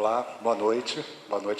Olá, boa noite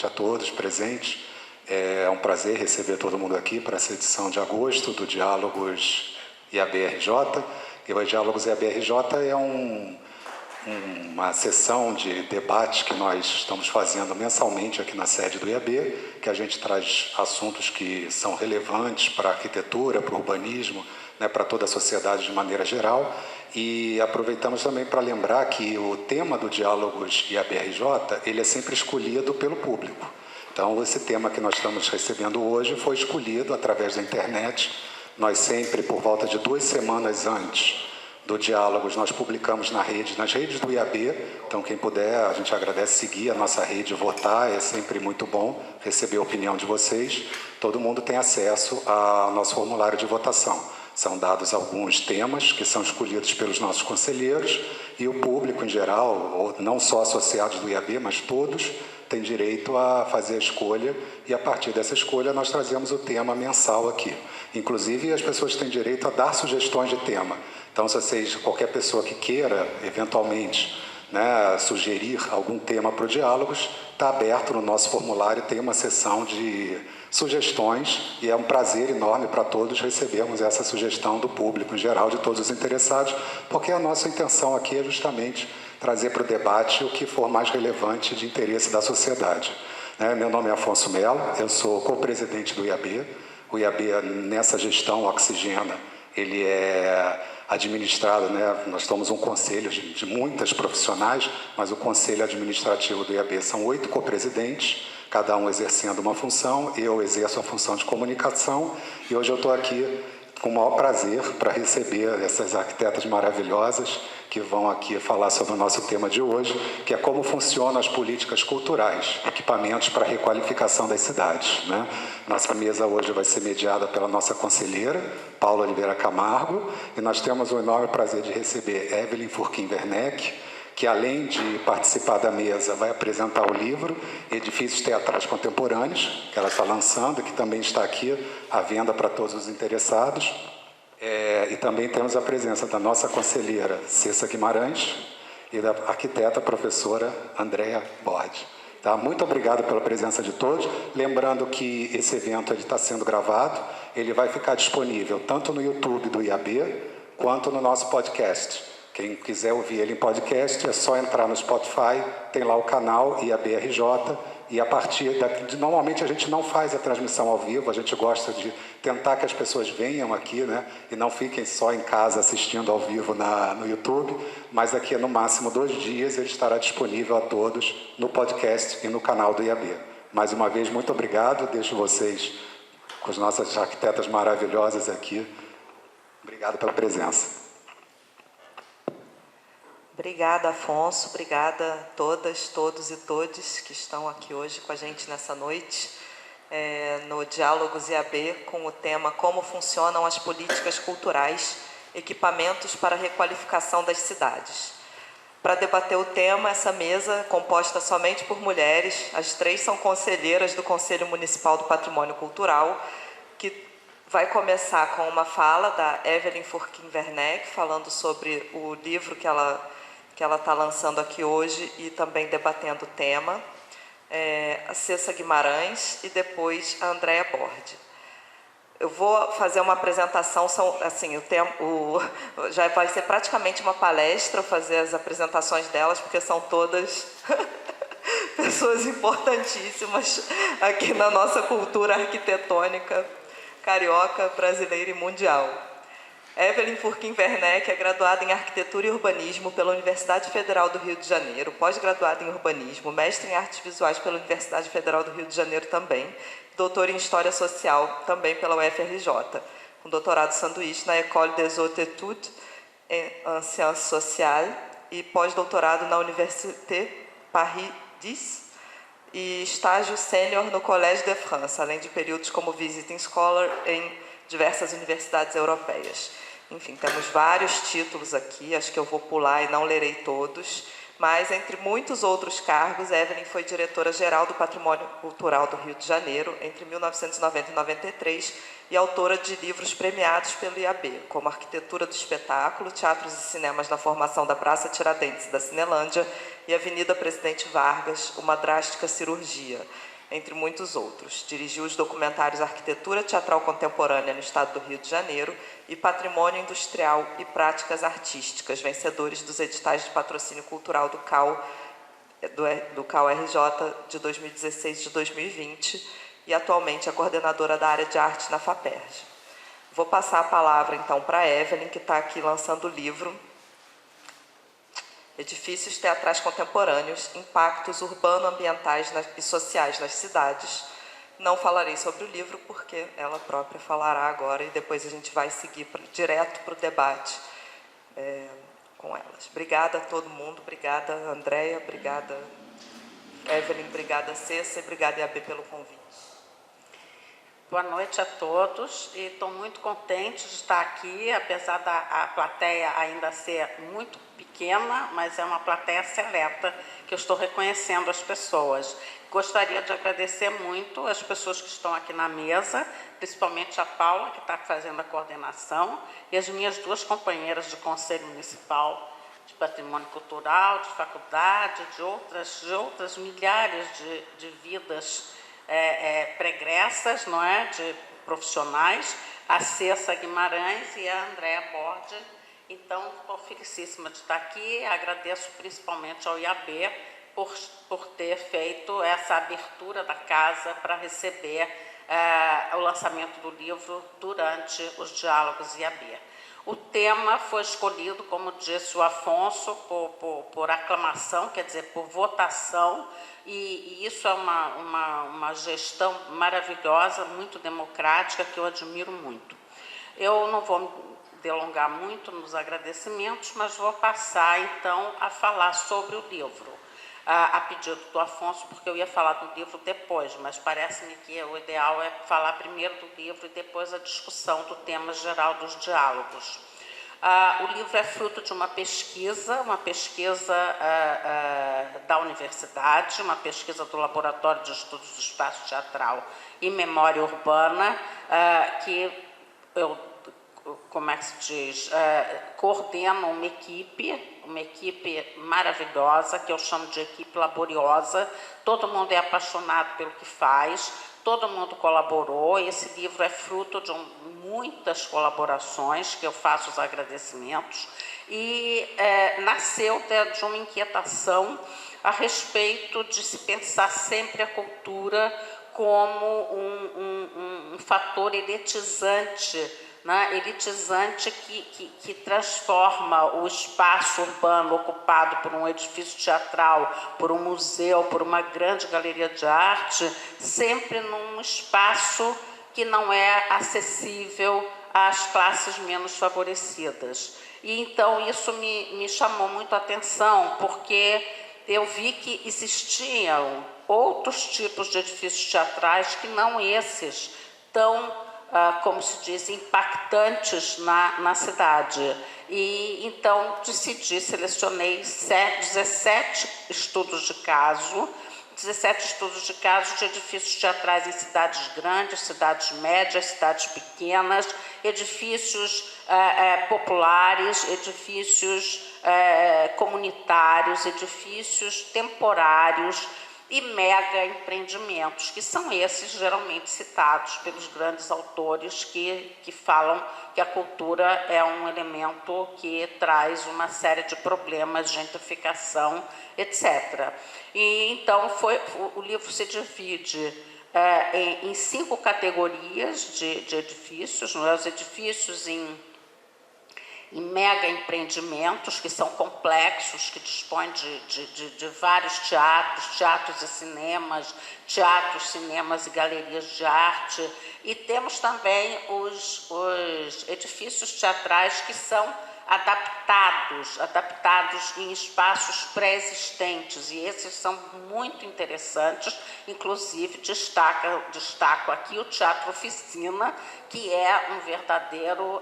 a todos presentes. É um prazer receber todo mundo aqui para essa edição de agosto do Diálogos IAB-RJ. E o Diálogos IAB-RJ é uma sessão de debate que nós estamos fazendo mensalmente aqui na sede do IAB, que a gente traz assuntos que são relevantes para a arquitetura, para o urbanismo, né, para toda a sociedade de maneira geral. E aproveitamos também para lembrar que o tema do Diálogos IAB-RJ, ele é sempre escolhido pelo público. Então, esse tema que nós estamos recebendo hoje foi escolhido através da internet. Nós sempre, por volta de 2 semanas antes do Diálogos, nós publicamos nas redes do IAB. Então, quem puder, a gente agradece seguir a nossa rede, votar, é sempre muito bom receber a opinião de vocês. Todo mundo tem acesso ao nosso formulário de votação. São dados alguns temas que são escolhidos pelos nossos conselheiros e o público em geral, ou não só associados do IAB, mas todos, tem direito a fazer a escolha e a partir dessa escolha nós trazemos o tema mensal aqui. Inclusive as pessoas têm direito a dar sugestões de tema. Então, se vocês, qualquer pessoa que queira, eventualmente, né, sugerir algum tema para o Diálogos, está aberto no nosso formulário, tem uma seção de sugestões e é um prazer enorme para todos recebermos essa sugestão do público em geral, de todos os interessados, porque a nossa intenção aqui é justamente trazer para o debate o que for mais relevante de interesse da sociedade. Meu nome é Afonso Mello, eu sou co-presidente do IAB. O IAB, nessa gestão Oxigena, ele é administrado, né? Nós somos um conselho de muitas profissionais, mas o conselho administrativo do IAB são 8 co-presidentes, cada um exercendo uma função. Eu exerço a função de comunicação e hoje eu estou aqui com o maior prazer para receber essas arquitetas maravilhosas que vão aqui falar sobre o nosso tema de hoje, que é como funcionam as políticas culturais, equipamentos para a requalificação das cidades, né? Nossa mesa hoje vai ser mediada pela nossa conselheira, Paula Oliveira Camargo, e nós temos o enorme prazer de receber Evelyn Furquim Werneck, que além de participar da mesa, vai apresentar o livro Edifícios Teatrais Contemporâneos, que ela está lançando, que também está aqui à venda para todos os interessados. E também temos a presença da nossa conselheira Cessa Guimarães e da arquiteta professora Andréa Bordi. Tá? Muito obrigado pela presença de todos. Lembrando que esse evento está sendo gravado, ele vai ficar disponível tanto no YouTube do IAB, quanto no nosso podcast. Quem quiser ouvir ele em podcast, é só entrar no Spotify, tem lá o canal IAB-RJ, e a partir daqui, normalmente a gente não faz a transmissão ao vivo, a gente gosta de tentar que as pessoas venham aqui, né, e não fiquem só em casa assistindo ao vivo no YouTube, mas daqui a no máximo 2 dias ele estará disponível a todos no podcast e no canal do IAB. Mais uma vez, muito obrigado, deixo vocês com as nossas arquitetas maravilhosas aqui. Obrigado pela presença. Obrigada, Afonso. Obrigada a todas, todos e todes que estão aqui hoje com a gente nessa noite, no Diálogos IAB, com o tema Como funcionam as políticas culturais, equipamentos para a requalificação das cidades. Para debater o tema, essa mesa, composta somente por mulheres, as 3 são conselheiras do Conselho Municipal do Patrimônio Cultural, que vai começar com uma fala da Evelyn Furquim Werneck, falando sobre o livro que ela está lançando aqui hoje e também debatendo o tema, a Cessa Guimarães e depois a Andréa Bordi. Eu vou fazer uma apresentação, assim, já vai ser praticamente uma palestra fazer as apresentações delas, porque são todas pessoas importantíssimas aqui na nossa cultura arquitetônica carioca, brasileira e mundial. Evelyn Furquim Werneck é graduada em Arquitetura e Urbanismo pela Universidade Federal do Rio de Janeiro, pós-graduada em Urbanismo, mestre em Artes Visuais pela Universidade Federal do Rio de Janeiro também, doutora em História Social também pela UFRJ, com doutorado sanduíche na École des Hautes Études en Sciences Sociales e pós-doutorado na Université Paris X e estágio sênior no Collège de France, além de períodos como visiting scholar em diversas universidades europeias. Enfim, temos vários títulos aqui, acho que eu vou pular e não lerei todos, Mas, entre muitos outros cargos, Evelyn foi diretora-geral do Patrimônio Cultural do Rio de Janeiro entre 1990 e 93 e autora de livros premiados pelo IAB, como Arquitetura do Espetáculo, Teatros e Cinemas na Formação da Praça Tiradentes e da Cinelândia e Avenida Presidente Vargas, Uma Drástica Cirurgia, entre muitos outros. Dirigiu os documentários Arquitetura Teatral Contemporânea no Estado do Rio de Janeiro e Patrimônio Industrial e Práticas Artísticas, vencedores dos editais de patrocínio cultural do CAU-RJ de 2016 e de 2020, e atualmente é coordenadora da área de arte na FAPERJ. Vou passar a palavra, então, para a Evelyn, que está aqui lançando o livro Edifícios Teatrais Contemporâneos, Impactos Urbano-Ambientais e Sociais nas Cidades. Não falarei sobre o livro, porque ela própria falará agora, e depois a gente vai seguir direto para o debate com elas. Obrigada a todo mundo, obrigada, Andréia, obrigada, Evelyn, obrigada, Cessa, e obrigada, IAB, pelo convite. Boa noite a todos, e estou muito contente de estar aqui, apesar da plateia ainda ser muito pequena, mas é uma plateia seleta, que eu estou reconhecendo as pessoas. Gostaria de agradecer muito as pessoas que estão aqui na mesa, principalmente a Paula, que está fazendo a coordenação, e as minhas duas companheiras de Conselho Municipal de Patrimônio Cultural, de faculdade, de outras milhares de vidas pregressas, não é? De profissionais, a Cessa Guimarães e a Andréa Bordi. Então, estou felicíssima de estar aqui. Agradeço principalmente ao IAB por ter feito essa abertura da casa para receber o lançamento do livro durante os diálogos IAB. O tema foi escolhido, como disse o Afonso, por aclamação, quer dizer, por votação, e isso é uma gestão maravilhosa, muito democrática, que eu admiro muito. Eu não vou me delongar muito nos agradecimentos, mas vou passar, então, a falar sobre o livro, a pedido do Afonso, porque eu ia falar do livro depois, mas parece-me que o ideal é falar primeiro do livro e depois a discussão do tema geral dos diálogos. O livro é fruto de uma pesquisa da universidade, uma pesquisa do Laboratório de Estudos do Espaço Teatral e Memória Urbana, que eu, como é que se diz, coordeno uma equipe maravilhosa, que eu chamo de equipe laboriosa. Todo mundo é apaixonado pelo que faz, todo mundo colaborou. Esse livro é fruto de muitas colaborações, que eu faço os agradecimentos, e nasceu de uma inquietação a respeito de se pensar sempre a cultura como um fator elitizante, né? Elitizante que transforma o espaço urbano ocupado por um edifício teatral, por um museu, por uma grande galeria de arte, sempre num espaço que não é acessível às classes menos favorecidas. E então isso me chamou muito a atenção, porque eu vi que existiam outros tipos de edifícios teatrais que não esses tão, como se diz, impactantes na cidade. E então selecionei 17 estudos de caso, 17 estudos de casos de edifícios teatrais em cidades grandes, cidades médias, cidades pequenas, edifícios populares, edifícios comunitários, edifícios temporários e mega empreendimentos, que são esses geralmente citados pelos grandes autores que falam que a cultura é um elemento que traz uma série de problemas, gentrificação, etc. E então o livro se divide em 5 categorias de edifícios, não é? Os edifícios em mega empreendimentos, que são complexos, que dispõem de vários teatros e cinemas, cinemas e galerias de arte. E temos também os edifícios teatrais, que são adaptados em espaços pré-existentes, e esses são muito interessantes. Inclusive, destaco aqui o Teatro Oficina, que é um verdadeiro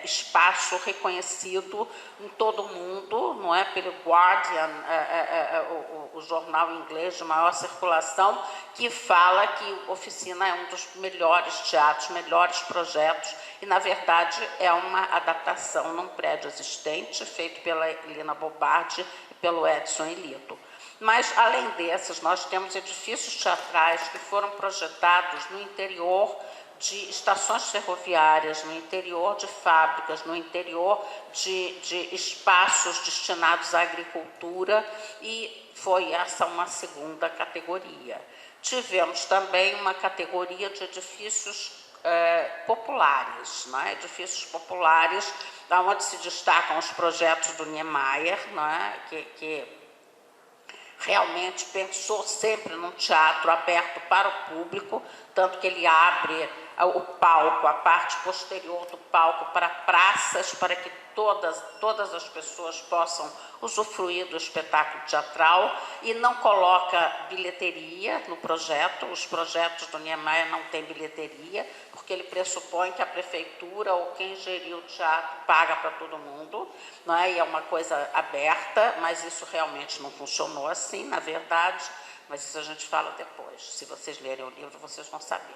espaço reconhecido em todo o mundo, não é? Pelo Guardian, o jornal inglês de maior circulação, que fala que Oficina é um dos melhores teatros, melhores projetos, e, na verdade, é uma adaptação num prédio existente, feito pela Helena Bobardi e pelo Edson Elito. Mas, além desses, nós temos edifícios teatrais que foram projetados no interior de estações ferroviárias, no interior de fábricas, no interior de espaços destinados à agricultura, e foi essa uma segunda categoria. Tivemos também uma categoria de edifícios populares, não é? Edifícios populares, onde se destacam os projetos do Niemeyer, não é? que realmente pensou sempre num teatro aberto para o público, tanto que ele abre o palco, a parte posterior do palco, para praças, para que todas as pessoas possam usufruir do espetáculo teatral, e não coloca bilheteria no projeto. Os projetos do Niemeyer não têm bilheteria, porque ele pressupõe que a prefeitura ou quem geriu o teatro paga para todo mundo, não é? E é uma coisa aberta, mas isso realmente não funcionou assim, na verdade. Mas isso a gente fala depois. Se vocês lerem o livro, vocês vão saber.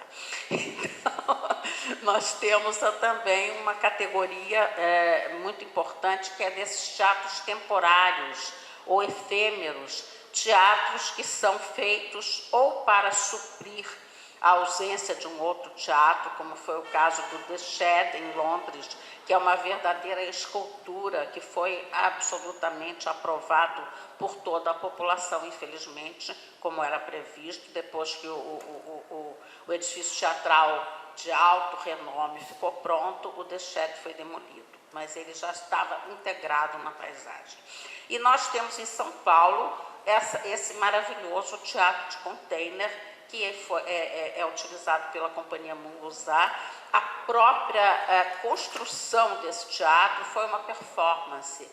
Então, nós temos também uma categoria muito importante, que é desses teatros temporários ou efêmeros, teatros que são feitos ou para suprir a ausência de um outro teatro, como foi o caso do The Shed, em Londres, que é uma verdadeira escultura, que foi absolutamente aprovado por toda a população, infelizmente, como era previsto. Depois que o edifício teatral de alto renome ficou pronto, o The Shed foi demolido, mas ele já estava integrado na paisagem. E nós temos em São Paulo esse maravilhoso teatro de container, que é utilizado pela Companhia Munguzá. A própria construção desse teatro foi uma performance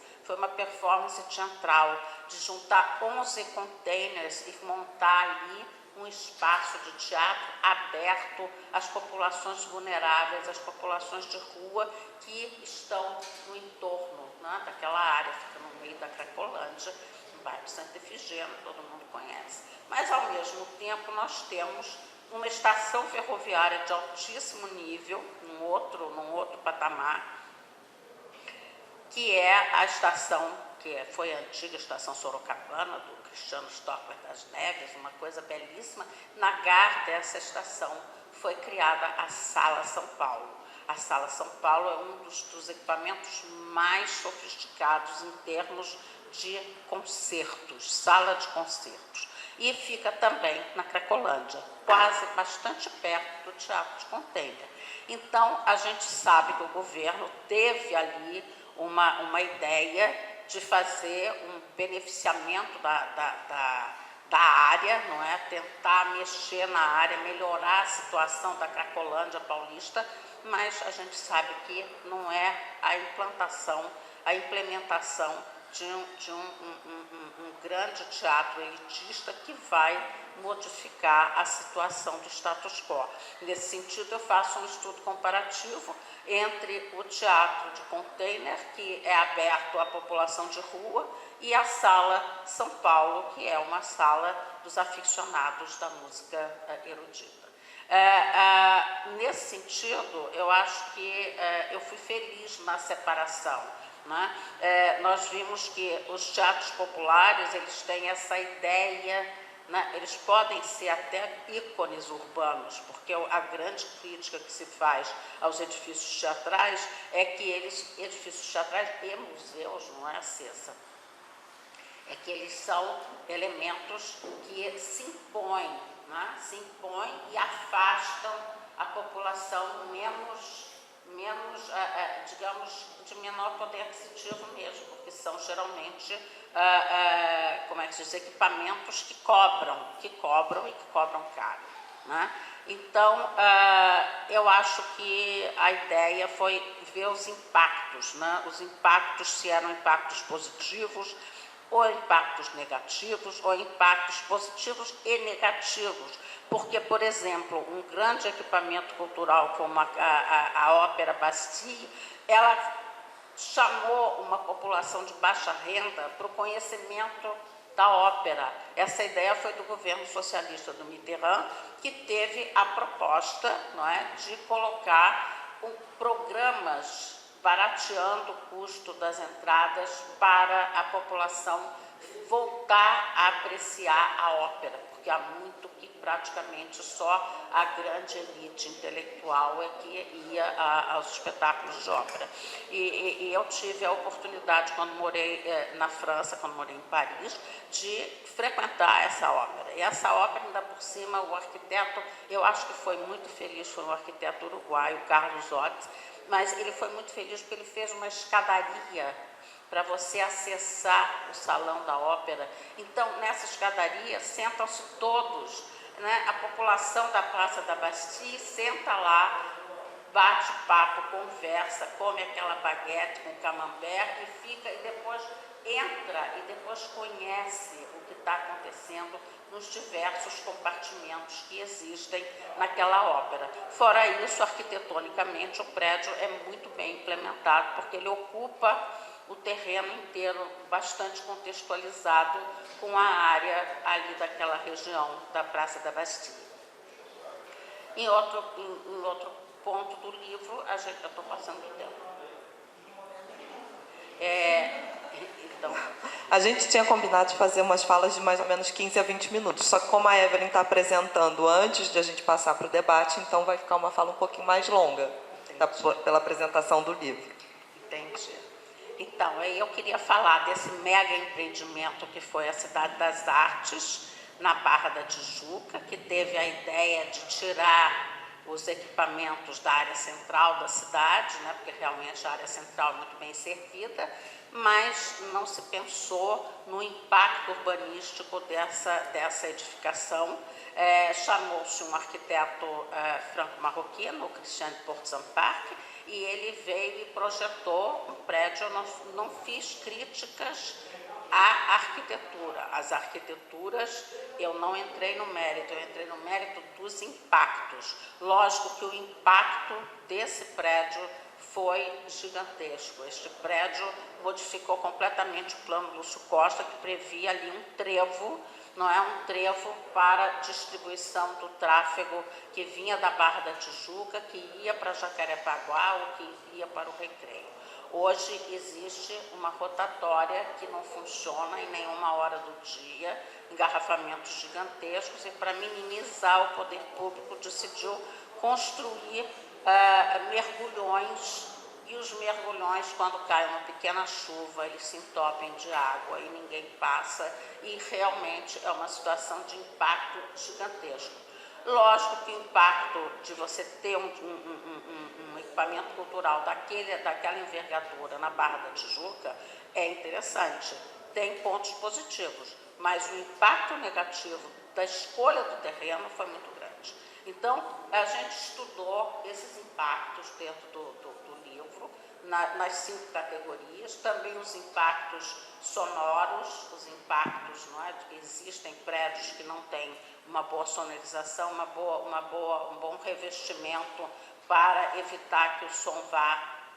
teatral, de juntar 11 containers e montar ali um espaço de teatro aberto às populações vulneráveis, às populações de rua que estão no entorno, né, daquela área, fica no meio da Cracolândia, no bairro Santa Efigênia, todo mundo conhece. Mas, ao mesmo tempo, nós temos uma estação ferroviária de altíssimo nível, num outro patamar, que é a estação, que foi a antiga estação Sorocabana, do Cristiano Stockler das Neves, uma coisa belíssima. Na gar dessa estação foi criada a Sala São Paulo. A Sala São Paulo é um dos equipamentos mais sofisticados em termos de concertos, sala de concertos. E fica também na Cracolândia, bastante perto do Teatro de Container. Então, a gente sabe que o governo teve ali uma ideia de fazer um beneficiamento da área, não é? Tentar mexer na área, melhorar a situação da Cracolândia paulista, mas a gente sabe que não é a implementação de um grande teatro elitista que vai modificar a situação do status quo. Nesse sentido, eu faço um estudo comparativo entre o teatro de container, que é aberto à população de rua, e a Sala São Paulo, que é uma sala dos aficionados da música erudita. Nesse sentido, eu acho que eu fui feliz na separação, né? Nós vimos que os teatros populares, eles têm essa ideia, né? Eles podem ser até ícones urbanos, porque a grande crítica que se faz aos edifícios teatrais é que edifícios teatrais e museus, não é, Cessa? É que eles são elementos que se impõem, né? Se impõem e afastam a população digamos, de menor poder aquisitivo mesmo, porque são geralmente, equipamentos que cobram caro. né? Então, eu acho que a ideia foi ver os impactos, né? Os impactos, se eram impactos positivos, ou impactos negativos, ou impactos positivos e negativos. Porque, por exemplo, um grande equipamento cultural como a Ópera Bastille, ela chamou uma população de baixa renda para o conhecimento da ópera. Essa ideia foi do governo socialista do Mitterrand, que teve a proposta, não é, de colocar programas barateando o custo das entradas para a população voltar a apreciar a ópera, porque há muito que praticamente só a grande elite intelectual é que ia aos espetáculos de ópera. E eu tive a oportunidade, quando morei na França, quando morei em Paris, de frequentar essa ópera. E essa ópera, ainda por cima, o arquiteto, eu acho que foi muito feliz, foi um arquiteto uruguaio, Carlos Ottes, mas ele foi muito feliz porque ele fez uma escadaria para você acessar o salão da ópera. Então, nessa escadaria, sentam-se todos, né? A população da Praça da Bastille senta lá, bate papo, conversa, come aquela baguete com camembert e fica, e depois entra e depois conhece o que está acontecendo nos diversos compartimentos que existem naquela ópera. Fora isso, arquitetonicamente, o prédio é muito bem implementado, porque ele ocupa o terreno inteiro, bastante contextualizado com a área ali daquela região da Praça da Bastille. Em outro ponto do livro, eu estou passando o tempo. Então, a gente tinha combinado de fazer umas falas de mais ou menos 15 a 20 minutos, só que como a Evelyn está apresentando antes de a gente passar para o debate, então vai ficar uma fala um pouquinho mais longa, pela apresentação do livro. Entendi. Então, eu queria falar desse mega empreendimento que foi a Cidade das Artes, na Barra da Tijuca, que teve a ideia de tirar os equipamentos da área central da cidade, né, porque realmente a área central é muito bem servida, mas não se pensou no impacto urbanístico dessa edificação. Chamou-se um arquiteto franco-marroquino, o Christian Portzamparc, e ele veio e projetou um prédio. Eu não fiz críticas à arquitetura. As arquiteturas, eu não entrei no mérito, eu entrei no mérito dos impactos. Lógico que o impacto desse prédio foi gigantesco. Este prédio modificou completamente o plano Lúcio Costa, que previa ali um trevo, não é, um trevo para distribuição do tráfego que vinha da Barra da Tijuca, que ia para Jacarepaguá ou que ia para o Recreio. Hoje existe uma rotatória que não funciona em nenhuma hora do dia, engarrafamentos gigantescos, e para minimizar, o poder público decidiu construir mergulhões, e os mergulhões, quando cai uma pequena chuva, eles se entopem de água e ninguém passa, e realmente é uma situação de impacto gigantesco. Lógico que o impacto de você ter um equipamento cultural daquela envergadura na Barra da Tijuca é interessante, tem pontos positivos, mas o impacto negativo da escolha do terreno foi muito grande. Então, a gente estudou esses impactos dentro do livro, nas 5 categorias, também os impactos sonoros, os impactos, não é? Existem prédios que não têm uma boa sonorização, um bom revestimento para evitar que o som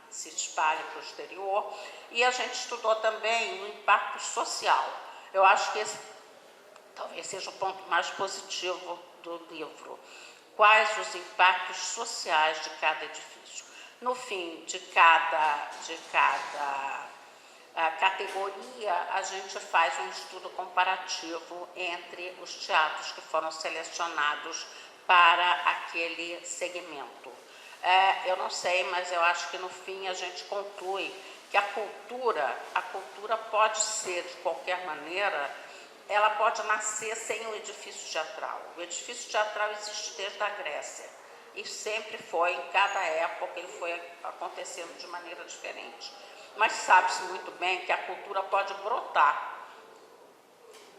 se espalhe para o exterior. E a gente estudou também o impacto social. Eu acho que esse talvez seja o ponto mais positivo do livro. Quais os impactos sociais de cada edifício? No fim de cada categoria, a gente faz um estudo comparativo entre os teatros que foram selecionados para aquele segmento. Eu não sei, mas eu acho que no fim a gente conclui que a cultura pode ser, de qualquer maneira, ela pode nascer sem o edifício teatral. O edifício teatral existe desde a Grécia e sempre foi, em cada época, ele foi acontecendo de maneira diferente. Mas sabe-se muito bem que a cultura pode brotar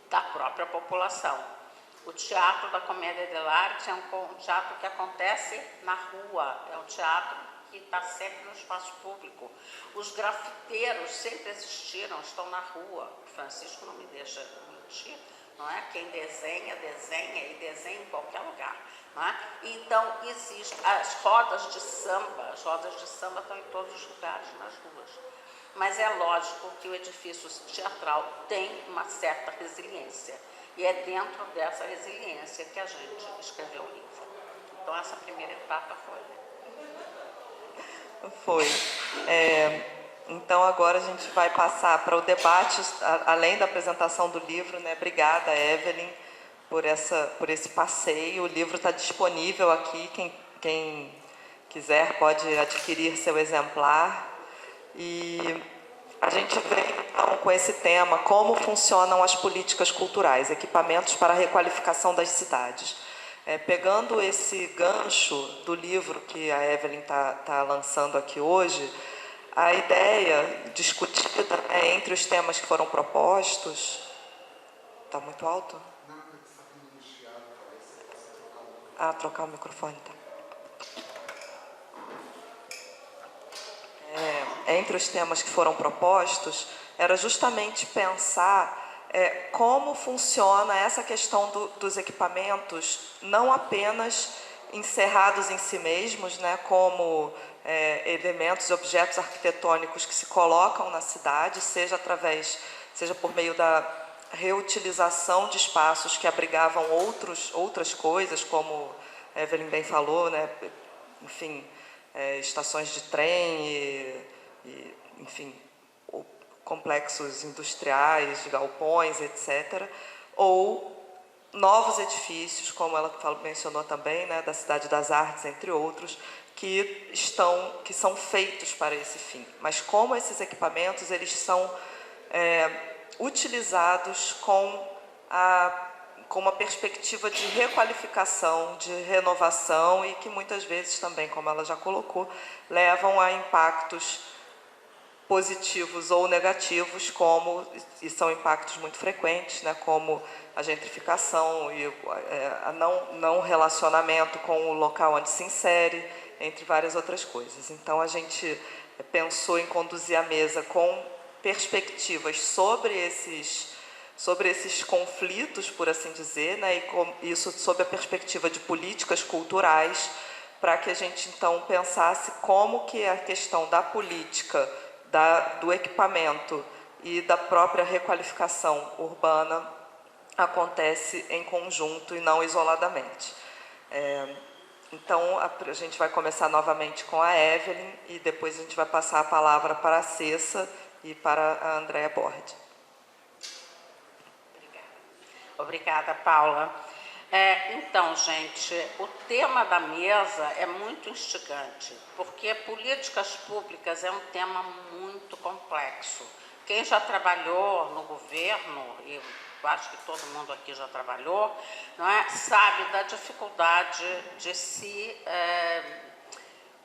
da própria população. O Teatro da Comédia dell'Arte é um teatro que acontece na rua, é um teatro que está sempre no espaço público. Os grafiteiros sempre existiram, estão na rua. O Francisco não me deixa mentir, não é? Quem desenha, desenha e desenha em qualquer lugar. Não é? Então, existem as rodas de samba estão em todos os lugares, nas ruas. Mas é lógico que o edifício teatral tem uma certa resiliência. E é dentro dessa resiliência que a gente escreveu o livro. Então, essa primeira etapa foi. Então, agora a gente vai passar para o debate, além da apresentação do livro, né? Obrigada, Evelyn, por esse passeio. O livro está disponível aqui, quem quiser pode adquirir seu exemplar. E a gente vem, então, com esse tema, como funcionam as políticas culturais, equipamentos para a requalificação das cidades. Pegando esse gancho do livro que a Evelyn está lançando aqui hoje, a ideia discutida entre os temas que foram propostos... Está muito alto? Não, está vindo chiado, talvez você possa trocar o microfone. Ah, trocar o microfone, tá. Entre os temas que foram propostos, era justamente pensar como funciona essa questão dos equipamentos, não apenas encerrados em si mesmos, né, como elementos e objetos arquitetônicos que se colocam na cidade, seja por meio da reutilização de espaços que abrigavam outras coisas, como a Evelyn bem falou, né, enfim, estações de trem enfim, complexos industriais, galpões, etc., ou novos edifícios, como ela mencionou também, né, da Cidade das Artes, entre outros, que são feitos para esse fim. Mas como esses equipamentos eles são utilizados com uma perspectiva de requalificação, de renovação e que muitas vezes também, como ela já colocou, levam a impactos positivos ou negativos, e são impactos muito frequentes, né, como a gentrificação e a não relacionamento com o local onde se insere, entre várias outras coisas. Então, a gente pensou em conduzir a mesa com perspectivas sobre esses conflitos, por assim dizer, né, e isso sob a perspectiva de políticas culturais, para que a gente, então, pensasse como que a questão da política, do equipamento e da própria requalificação urbana acontece em conjunto e não isoladamente. Então, a gente vai começar novamente com a Evelyn e depois a gente vai passar a palavra para a Cessa e para a Andréa Bordi. Obrigada, Paula. Então, gente, o tema da mesa é muito instigante, porque políticas públicas é um tema muito complexo. Quem já trabalhou no governo, e eu acho que todo mundo aqui já trabalhou, não é, sabe da dificuldade de se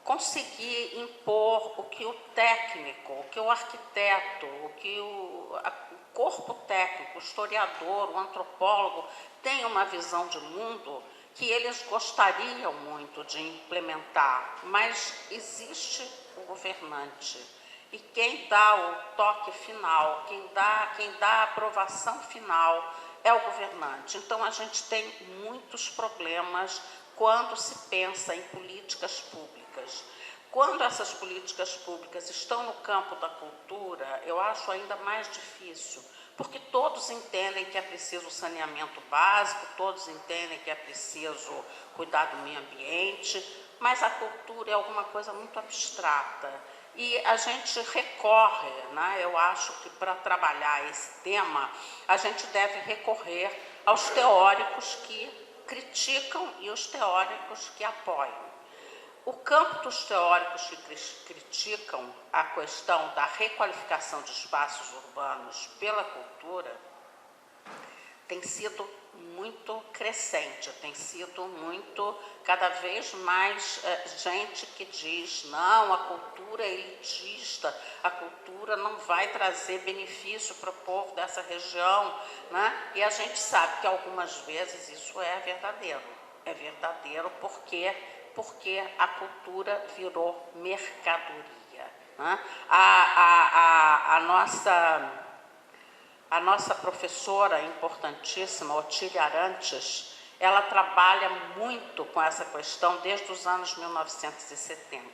conseguir impor o que o técnico, o que o arquiteto, o que o corpo técnico, o historiador, o antropólogo, tem uma visão de mundo que eles gostariam muito de implementar, mas existe o governante. E quem dá o toque final, quem dá a aprovação final é o governante. Então, a gente tem muitos problemas quando se pensa em políticas públicas. Quando essas políticas públicas estão no campo da cultura, eu acho ainda mais difícil, porque todos entendem que é preciso saneamento básico, todos entendem que é preciso cuidar do meio ambiente, mas a cultura é alguma coisa muito abstrata. E a gente recorre, né? Eu acho que para trabalhar esse tema, a gente deve recorrer aos teóricos que criticam e os teóricos que apoiam. O campo dos teóricos que criticam a questão da requalificação de espaços urbanos pela cultura tem sido muito crescente. crescente, tem sido muito, cada vez mais gente que diz, não, a cultura é elitista, a cultura não vai trazer benefício para o povo dessa região, né? E a gente sabe que algumas vezes isso é verdadeiro porque a cultura virou mercadoria, né? A nossa professora importantíssima, Otília Arantes, ela trabalha muito com essa questão desde os anos 1970.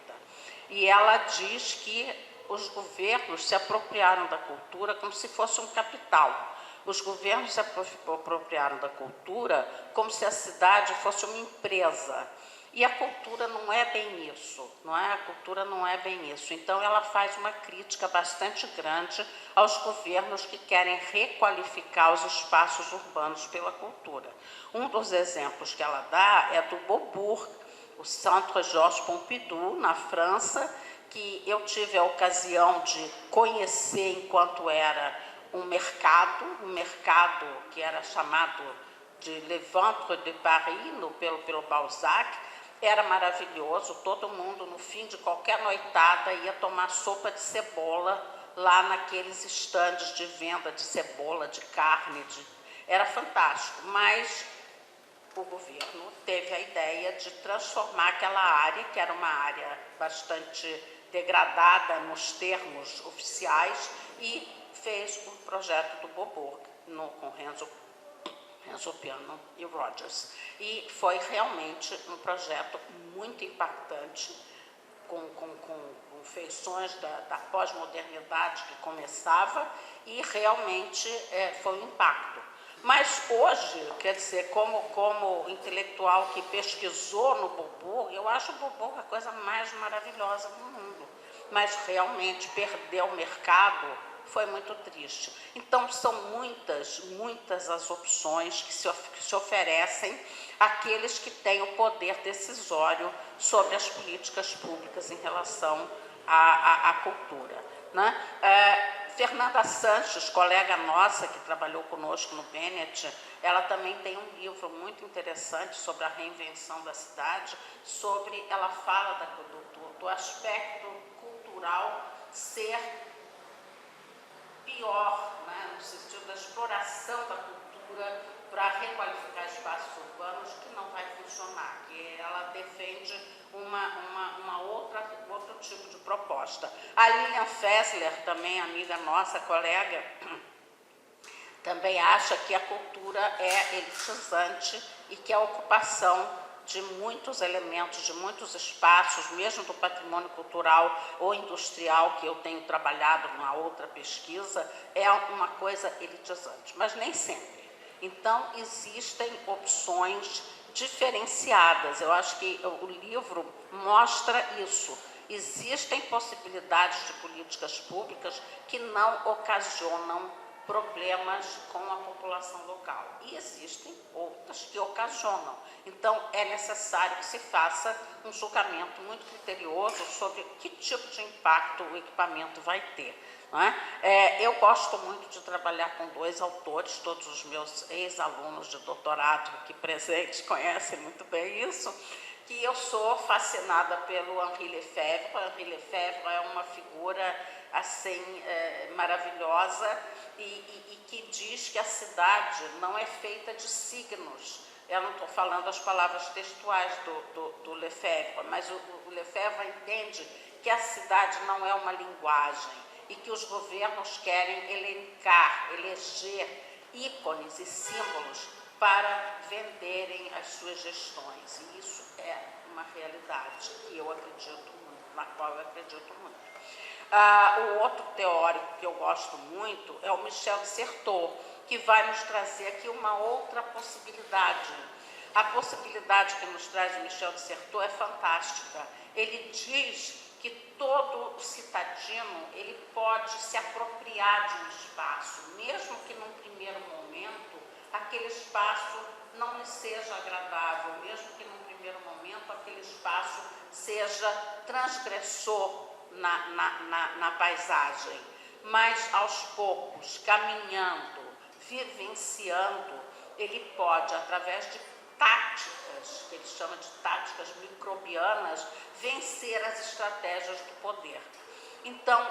E ela diz que os governos se apropriaram da cultura como se fosse um capital. Os governos se apropriaram da cultura como se a cidade fosse uma empresa. E a cultura não é bem isso, não é? A cultura não é bem isso. Então, ela faz uma crítica bastante grande aos governos que querem requalificar os espaços urbanos pela cultura. Um dos exemplos que ela dá é do Beaubourg, o Centre Georges Pompidou, na França, que eu tive a ocasião de conhecer enquanto era um mercado que era chamado de Le Ventre de Paris, pelo Balzac. Era maravilhoso, todo mundo, no fim de qualquer noitada, ia tomar sopa de cebola lá naqueles estandes de venda de cebola, de carne, era fantástico, mas o governo teve a ideia de transformar aquela área, que era uma área bastante degradada nos termos oficiais, e fez um projeto do Beaubourg, com Renzo Piano e Rogers. E foi realmente um projeto muito impactante, com feições da pós-modernidade que começava, e realmente foi um impacto. Mas hoje, quer dizer, como intelectual que pesquisou no Beaubourg, eu acho o Beaubourg a coisa mais maravilhosa do mundo. Mas realmente perder o mercado foi muito triste. Então, são muitas as opções que se oferecem àqueles que têm o poder decisório sobre as políticas públicas em relação à cultura, né? Fernanda Sanches, colega nossa que trabalhou conosco no Bennett, ela também tem um livro muito interessante sobre a reinvenção da cidade, ela fala do aspecto cultural ser pior, né, no sentido da exploração da cultura para requalificar espaços urbanos, que não vai funcionar, que ela defende outro tipo de proposta. A Lilian Fessler, também amiga nossa, colega, também acha que a cultura é elitizante e que a ocupação de muitos elementos, de muitos espaços, mesmo do patrimônio cultural ou industrial, que eu tenho trabalhado numa outra pesquisa, é uma coisa elitizante, mas nem sempre. Então, existem opções diferenciadas. Eu acho que o livro mostra isso. Existem possibilidades de políticas públicas que não ocasionam problemas com a população local. E existem outras que ocasionam. Então, é necessário que se faça um julgamento muito criterioso sobre que tipo de impacto o equipamento vai ter. Não é? Eu gosto muito de trabalhar com dois autores, todos os meus ex-alunos de doutorado aqui presentes conhecem muito bem isso, que eu sou fascinada pelo Henri Lefebvre. Henri Lefebvre é uma figura assim, maravilhosa e que diz que a cidade não é feita de signos. Eu não estou falando as palavras textuais do Lefebvre, mas o Lefebvre entende que a cidade não é uma linguagem e que os governos querem eleger ícones e símbolos para venderem as suas gestões. E isso é uma realidade que eu acredito muito, na qual eu acredito muito. O outro teórico que eu gosto muito é o Michel de Certeau, que vai nos trazer aqui uma outra possibilidade. A possibilidade que nos traz o Michel de Certeau é fantástica. Ele diz que todo citadino ele pode se apropriar de um espaço, mesmo que num primeiro momento aquele espaço não lhe seja agradável, mesmo que num primeiro momento aquele espaço seja transgressor na paisagem, mas aos poucos, caminhando, vivenciando, ele pode, através de táticas, que ele chama de táticas microbianas, vencer as estratégias do poder. Então,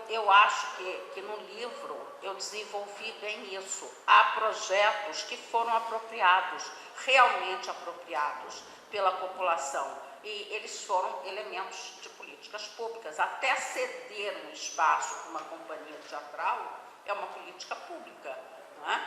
eu acho que no livro eu desenvolvi bem isso. Há projetos que foram apropriados, realmente apropriados pela população, e eles foram elementos de políticas públicas. Até ceder um espaço para uma companhia teatral é uma política pública, não é?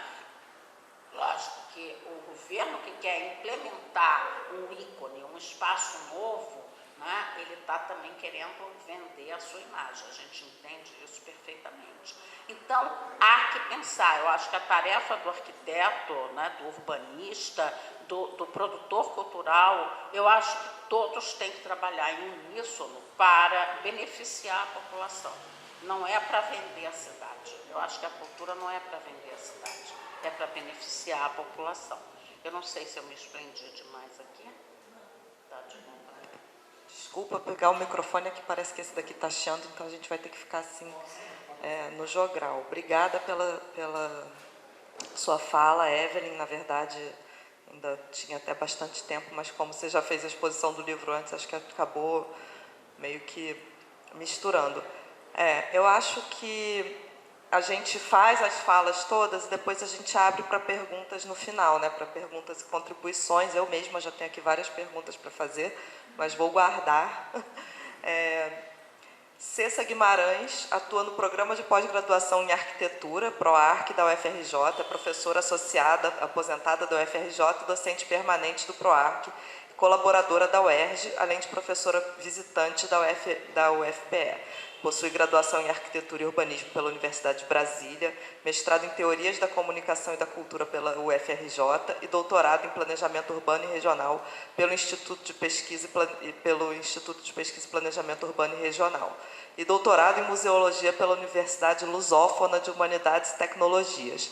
Lógico que o governo que quer implementar um ícone, um espaço novo, né, ele está também querendo vender a sua imagem, a gente entende isso perfeitamente. Então, há que pensar, eu acho que a tarefa do arquiteto, né, do urbanista, do produtor cultural, eu acho que todos têm que trabalhar em uníssono para beneficiar a população. Não é para vender a cidade, eu acho que a cultura não é para vender a cidade, é para beneficiar a população. Eu não sei se eu me esprendi demais aqui. Tá de novo. Desculpa pegar o microfone aqui, parece que esse daqui está chiando, então a gente vai ter que ficar assim no jogral. Obrigada pela sua fala, Evelyn. Na verdade, ainda tinha até bastante tempo, mas como você já fez a exposição do livro antes, acho que acabou meio que misturando. Eu acho que a gente faz as falas todas e depois a gente abre para perguntas no final, né? Para perguntas e contribuições. Eu mesma já tenho aqui várias perguntas para fazer, mas vou guardar. Cessa Guimarães atua no Programa de Pós-Graduação em Arquitetura, PROARC, da UFRJ, é professora associada, aposentada da UFRJ e docente permanente do PROARC, colaboradora da UERJ, além de professora visitante da UFPE. Possui graduação em Arquitetura e Urbanismo pela Universidade de Brasília, mestrado em Teorias da Comunicação e da Cultura pela UFRJ e doutorado em Planejamento Urbano e Regional pelo Instituto de Pesquisa e Planejamento Urbano e Regional, e doutorado em Museologia pela Universidade Lusófona de Humanidades e Tecnologias.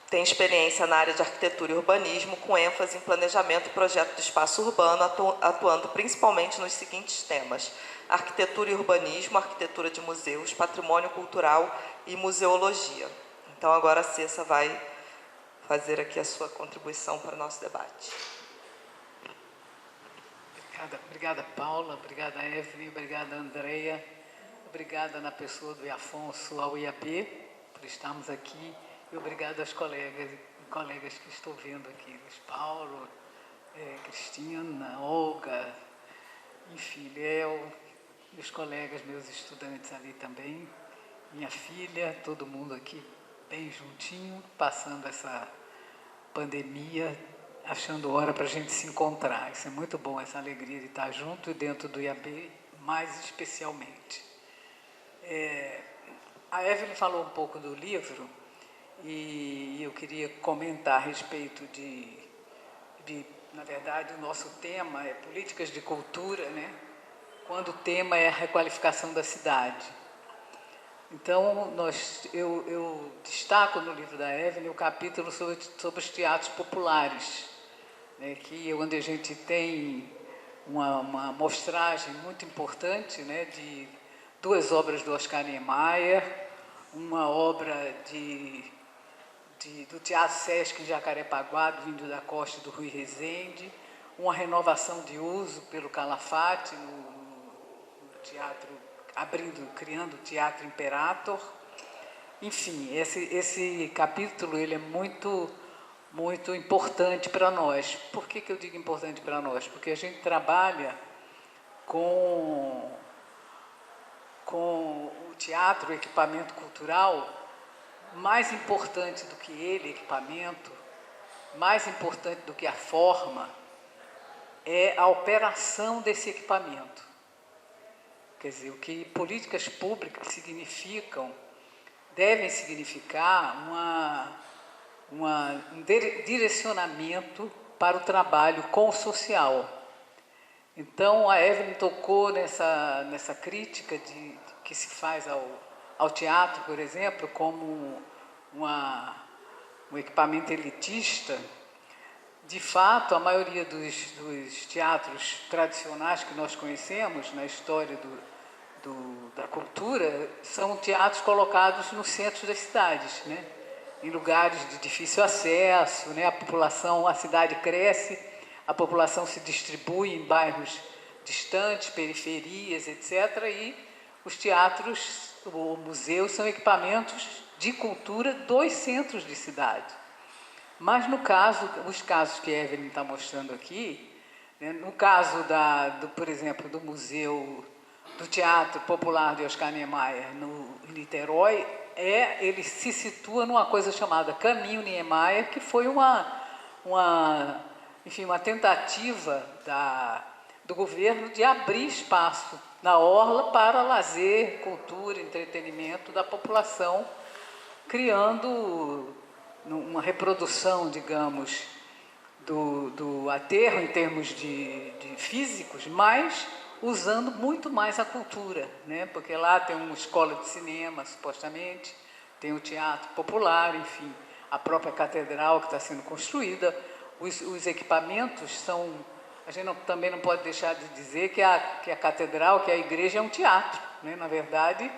Tem experiência na área de arquitetura e urbanismo, com ênfase em planejamento e projeto de espaço urbano, atuando principalmente nos seguintes temas: arquitetura e urbanismo, arquitetura de museus, patrimônio cultural e museologia. Então, agora a Cessa vai fazer aqui a sua contribuição para o nosso debate. Obrigada, Paula, obrigada, Evelyn, obrigada, Andreia, obrigada na pessoa do Afonso ao IAB por estarmos aqui. E obrigado aos colegas que estou vendo aqui, Luiz Paulo, Cristina, Olga, enfim, Léo, meus colegas, meus estudantes ali também, minha filha, todo mundo aqui bem juntinho, passando essa pandemia, achando hora para a gente se encontrar. Isso é muito bom, essa alegria de estar junto e dentro do IAB, mais especialmente. A Evelyn falou um pouco do livro, e eu queria comentar a respeito na verdade, o nosso tema é políticas de cultura, né? Quando o tema é a requalificação da cidade. Então, eu destaco no livro da Evelyn o capítulo sobre os teatros populares, né? Onde a gente tem uma mostragem muito importante, né? De duas obras do Oscar Niemeyer, uma obra do Teatro Sesc em Jacarepaguá, do Índio da Costa e do Rui Rezende, uma renovação de uso pelo Calafate, no teatro, criando o Teatro Imperator. Enfim, esse capítulo ele é muito, muito importante para nós. Por que eu digo importante para nós? Porque a gente trabalha com o teatro, o equipamento cultural, mais importante do que ele, equipamento, mais importante do que a forma, é a operação desse equipamento. Quer dizer, o que políticas públicas devem significar um direcionamento para o trabalho com o social. Então, a Evelyn tocou nessa crítica que se faz ao teatro, por exemplo, como um equipamento elitista. De fato, a maioria dos teatros tradicionais que nós conhecemos na história da cultura são teatros colocados no centro das cidades, né? em lugares de difícil acesso, né? A cidade cresce, a população se distribui em bairros distantes, periferias, etc. E os teatros, o museu, são equipamentos de cultura dos centros de cidade. Mas no caso, os casos que a Evelyn está mostrando aqui, né, no caso por exemplo, do Museu do Teatro Popular de Oscar Niemeyer, no Niterói, ele se situa numa coisa chamada Caminho Niemeyer, que foi uma tentativa do governo de abrir espaço na orla para lazer, cultura, entretenimento da população, criando uma reprodução, digamos, do aterro em termos de físicos, mas usando muito mais a cultura, né? Porque lá tem uma escola de cinema, supostamente, tem o teatro popular, enfim, a própria catedral que está sendo construída. Os equipamentos são... A gente também não pode deixar de dizer que a catedral, que a igreja, é um teatro, né? Na verdade,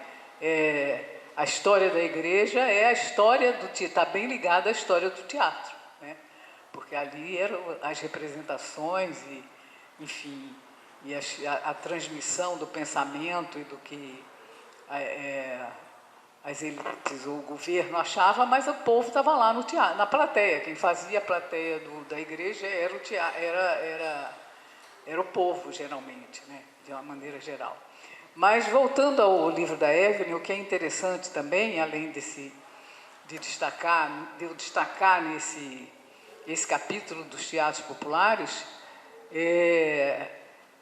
a história da igreja é a história está bem ligada à história do teatro, né? Porque ali eram as representações e, enfim, e a transmissão do pensamento e do que as elites ou o governo achava, mas o povo estava lá no teatro, na plateia. Quem fazia a plateia da igreja era o teatro, era o povo, geralmente, né? De uma maneira geral. Mas, voltando ao livro da Evelyn, o que é interessante também, além de eu destacar esse capítulo dos teatros populares,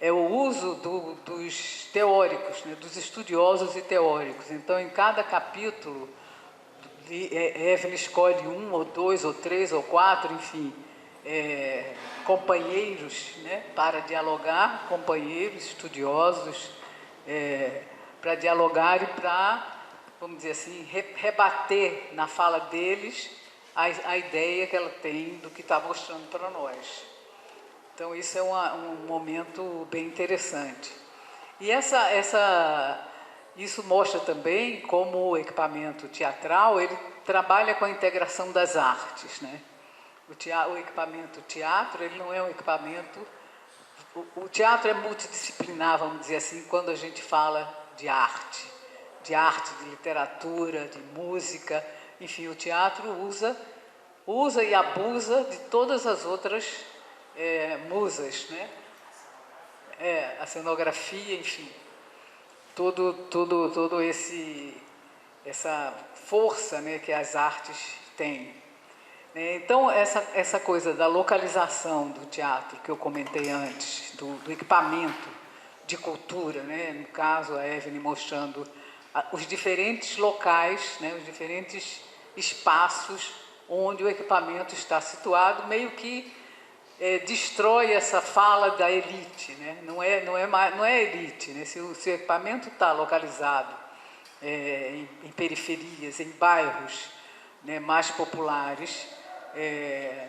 é o uso dos teóricos, né, dos estudiosos e teóricos. Então, em cada capítulo, Evelyn escolhe 1 ou 2 ou 3 ou 4, enfim, companheiros, né, para dialogar, companheiros estudiosos, para dialogar e para, vamos dizer assim, rebater na fala deles a ideia que ela tem do que está mostrando para nós. Então, isso é um momento bem interessante. E isso mostra também como o equipamento teatral ele trabalha com a integração das artes, né? O equipamento teatro, ele não é um equipamento... O teatro é multidisciplinar, vamos dizer assim, quando a gente fala de arte, de literatura, de música. Enfim, o teatro usa e abusa de todas as outras musas, né? A cenografia, enfim, todo essa força, né, que as artes têm. Então, essa coisa da localização do teatro que eu comentei antes, do equipamento de cultura, né? No caso, a Evelyn mostrando os diferentes locais, né, os diferentes espaços onde o equipamento está situado, meio que destrói essa fala da elite, né? Não é elite, né? Se o equipamento está localizado em periferias, em bairros, né, mais populares,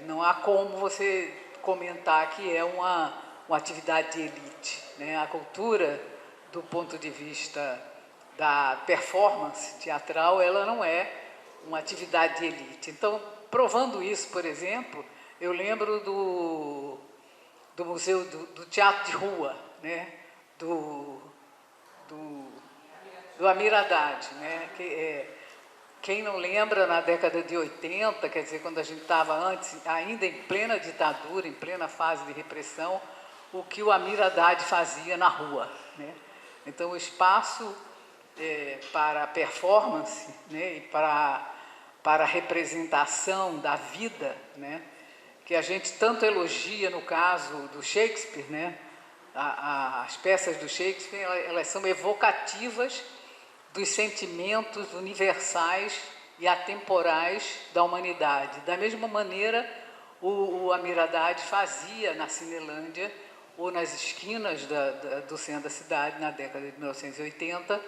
não há como você comentar que é uma atividade de elite, né? A cultura, do ponto de vista da performance teatral, ela não é uma atividade de elite. Então, provando isso, por exemplo, eu lembro do Museu do Teatro de Rua, né? do Amir Haddad, né? Quem não lembra, na década de 80, quer dizer, quando a gente estava ainda em plena ditadura, em plena fase de repressão, o que o Amir Haddad fazia na rua, né? Então, o espaço para a performance, né, e para a representação da vida, né, que a gente tanto elogia no caso do Shakespeare, né? As peças do Shakespeare, elas são evocativas dos sentimentos universais e atemporais da humanidade. Da mesma maneira, o Amir Haddad fazia na Cinelândia ou nas esquinas do centro da cidade, na década de 1980,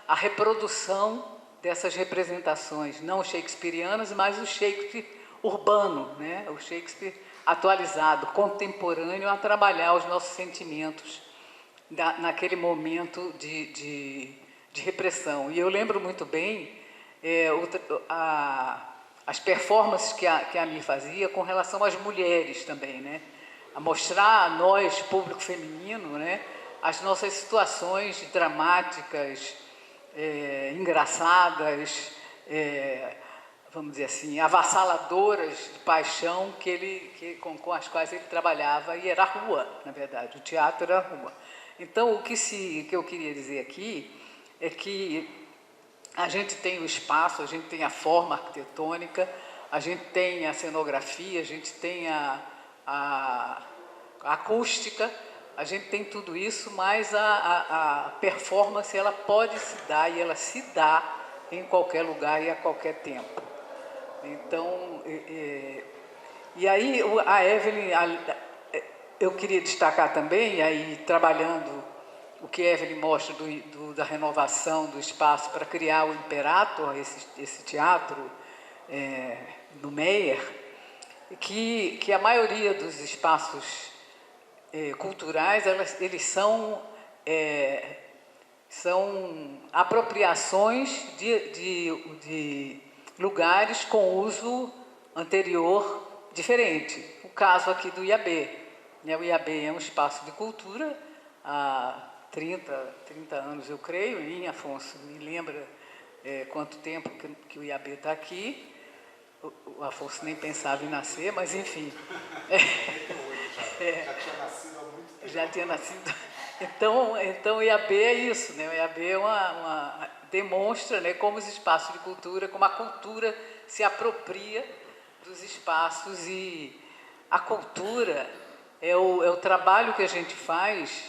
a reprodução dessas representações, não shakespearianas, mas o Shakespeare urbano, né? O Shakespeare atualizado, contemporâneo, a trabalhar os nossos sentimentos naquele momento de repressão. E eu lembro muito bem as performances que a AMI fazia com relação às mulheres também, né? A mostrar a nós, público feminino, né, as nossas situações dramáticas, engraçadas, vamos dizer assim, avassaladoras de paixão com as quais ele trabalhava, e era a rua, na verdade, o teatro era a rua. Então, o que eu queria dizer aqui é que a gente tem o espaço, a gente tem a forma arquitetônica, a gente tem a cenografia, a gente tem a acústica, a gente tem tudo isso, mas a performance ela pode se dar, e ela se dá em qualquer lugar e a qualquer tempo. Então, e aí a Evelyn, eu queria destacar também, aí trabalhando o que a Evelyn mostra da renovação do espaço para criar o Imperator, esse teatro do Meyer, que a maioria dos espaços culturais, eles são apropriações de lugares com uso anterior diferente. O caso aqui do IAB. O IAB é um espaço de cultura há 30 anos, eu creio, e Afonso me lembra quanto tempo que o IAB está aqui. O Afonso nem pensava em nascer, mas enfim. Já tinha nascido há muito tempo. Já tinha nascido. Então o IAB é isso, né? O IAB demonstra, né, como os espaços de cultura, como a cultura se apropria dos espaços, e a cultura é o trabalho que a gente faz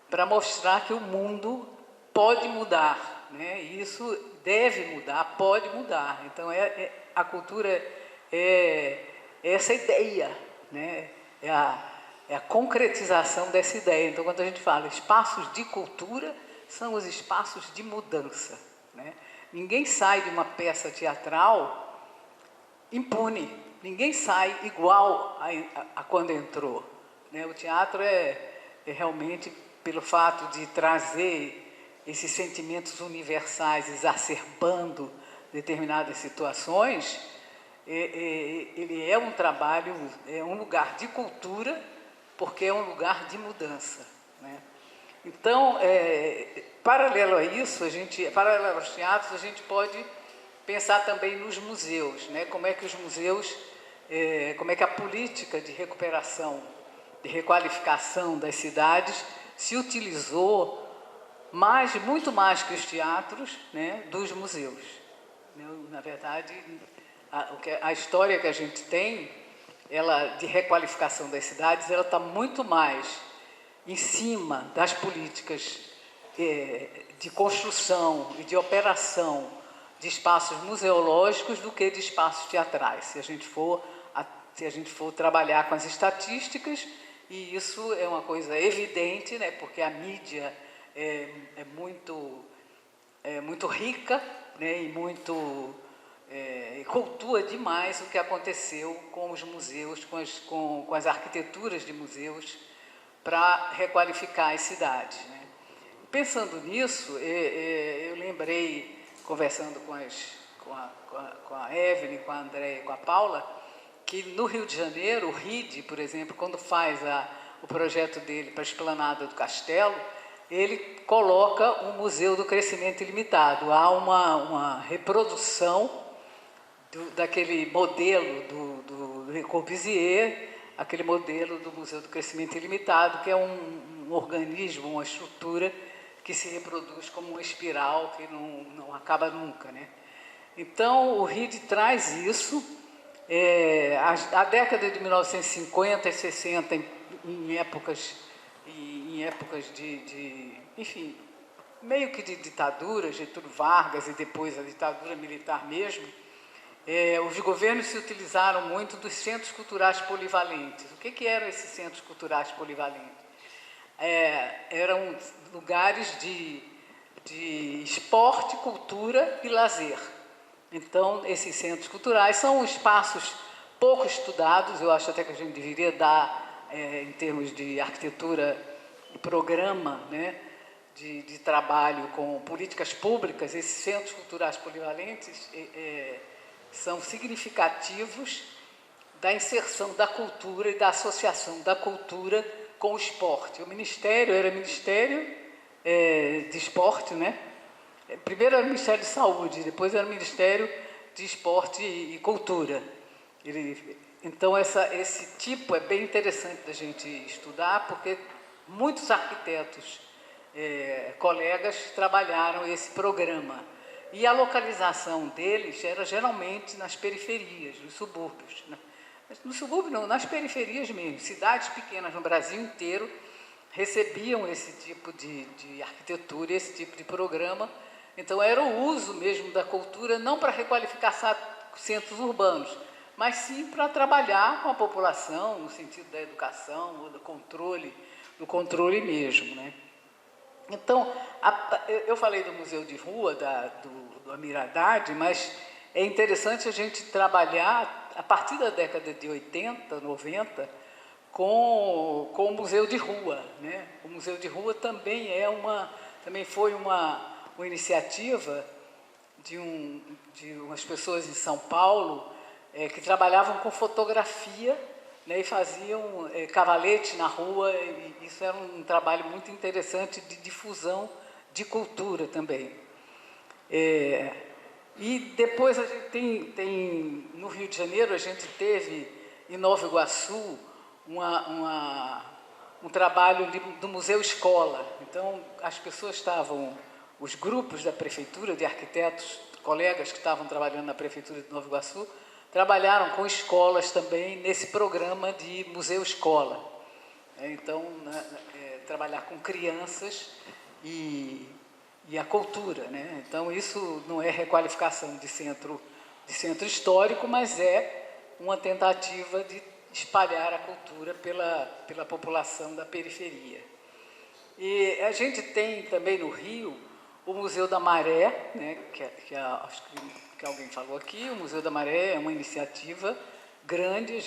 para mostrar que o mundo pode mudar, né? E isso deve mudar, pode mudar. Então a cultura é essa ideia, né? É a concretização dessa ideia. Então, quando a gente fala espaços de cultura, são os espaços de mudança, né? Ninguém sai de uma peça teatral impune, ninguém sai igual a quando entrou, né? O teatro é realmente, pelo fato de trazer esses sentimentos universais exacerbando determinadas situações, ele é um trabalho, é um lugar de cultura, porque é um lugar de mudança, né? Então, paralelo a isso, paralelo aos teatros, a gente pode pensar também nos museus, né? Como é que os museus, como é que a política de recuperação, de requalificação das cidades se utilizou muito mais que os teatros, né, dos museus. Na verdade, a história que a gente tem, de requalificação das cidades, ela está muito mais em cima das políticas de construção e de operação de espaços museológicos do que de espaços teatrais. Se a gente for trabalhar com as estatísticas, e isso é uma coisa evidente, né, porque a mídia é muito rica, né, e cultua demais o que aconteceu com os museus, com as arquiteturas de museus, para requalificar as cidades, né? Pensando nisso, eu lembrei, conversando com a Evelyn, com a Andréia e com a Paula, que no Rio de Janeiro, o RID, por exemplo, quando faz o projeto dele para a Esplanada do Castelo, ele coloca um Museu do Crescimento Ilimitado. Há uma reprodução daquele modelo do Le Corbusier, aquele modelo do Museu do Crescimento Ilimitado, que é um organismo, uma estrutura que se reproduz como uma espiral que não acaba nunca, né? Então, o RID traz isso. A década de 1950 e 60, em épocas enfim, meio que de ditadura, Getúlio Vargas e depois a ditadura militar mesmo, os governos se utilizaram muito dos centros culturais polivalentes. O que eram esses centros culturais polivalentes? Eram lugares de esporte, cultura e lazer. Então, esses centros culturais são espaços pouco estudados, eu acho até que a gente deveria dar, em termos de arquitetura, programa, né, de trabalho com políticas públicas, esses centros culturais polivalentes são significativos da inserção da cultura e da associação da cultura com o esporte. O Ministério era Ministério de Esporte, né? Primeiro era o Ministério de Saúde, depois era o Ministério de Esporte e Cultura. Então, esse tipo é bem interessante da gente estudar, porque muitos arquitetos, colegas, trabalharam esse programa. E a localização deles era geralmente nas periferias, nos subúrbios. Né? No subúrbio não, nas periferias mesmo. Cidades pequenas no Brasil inteiro recebiam esse tipo de arquitetura, esse tipo de programa. Então, era o uso mesmo da cultura, não para requalificar centros urbanos, mas sim para trabalhar com a população, no sentido da educação, ou do controle mesmo. Né? Então, eu falei do Museu de Rua, do Amir Haddad, mas é interessante a gente trabalhar, a partir da década de 80, 90, com o Museu de Rua. Né? O Museu de Rua também foi uma iniciativa de umas pessoas em São Paulo que trabalhavam com fotografia, né, e faziam cavalete na rua, e isso era um trabalho muito interessante de difusão de cultura também. E depois a gente tem no Rio de Janeiro, a gente teve em Nova Iguaçu um trabalho do Museu Escola. Então, as pessoas os grupos da prefeitura, de arquitetos, colegas que estavam trabalhando na prefeitura de Nova Iguaçu, trabalharam com escolas também nesse programa de Museu Escola. Então, trabalhar com crianças e a cultura. Né? Então, isso não é requalificação de centro histórico, mas é uma tentativa de espalhar a cultura pela população da periferia. E a gente tem também no Rio o Museu da Maré, né, acho que alguém falou aqui. O Museu da Maré é uma iniciativa grande.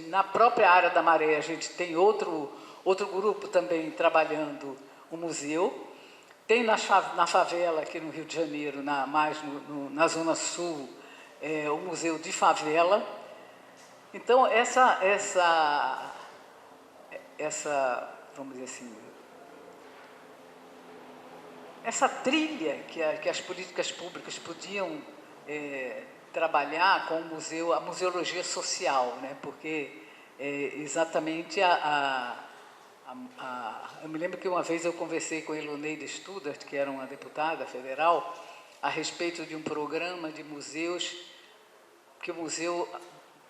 Na própria área da Maré, a gente tem outro grupo também trabalhando o museu. Tem na favela, aqui no Rio de Janeiro, mais na Zona Sul, o Museu de Favela. Então, vamos dizer assim, essa trilha que as políticas públicas podiam trabalhar com a museologia social, né? Porque exatamente eu me lembro que uma vez eu conversei com a Eloneida Studart, que era uma deputada federal, a respeito de um programa de museus, que o museu,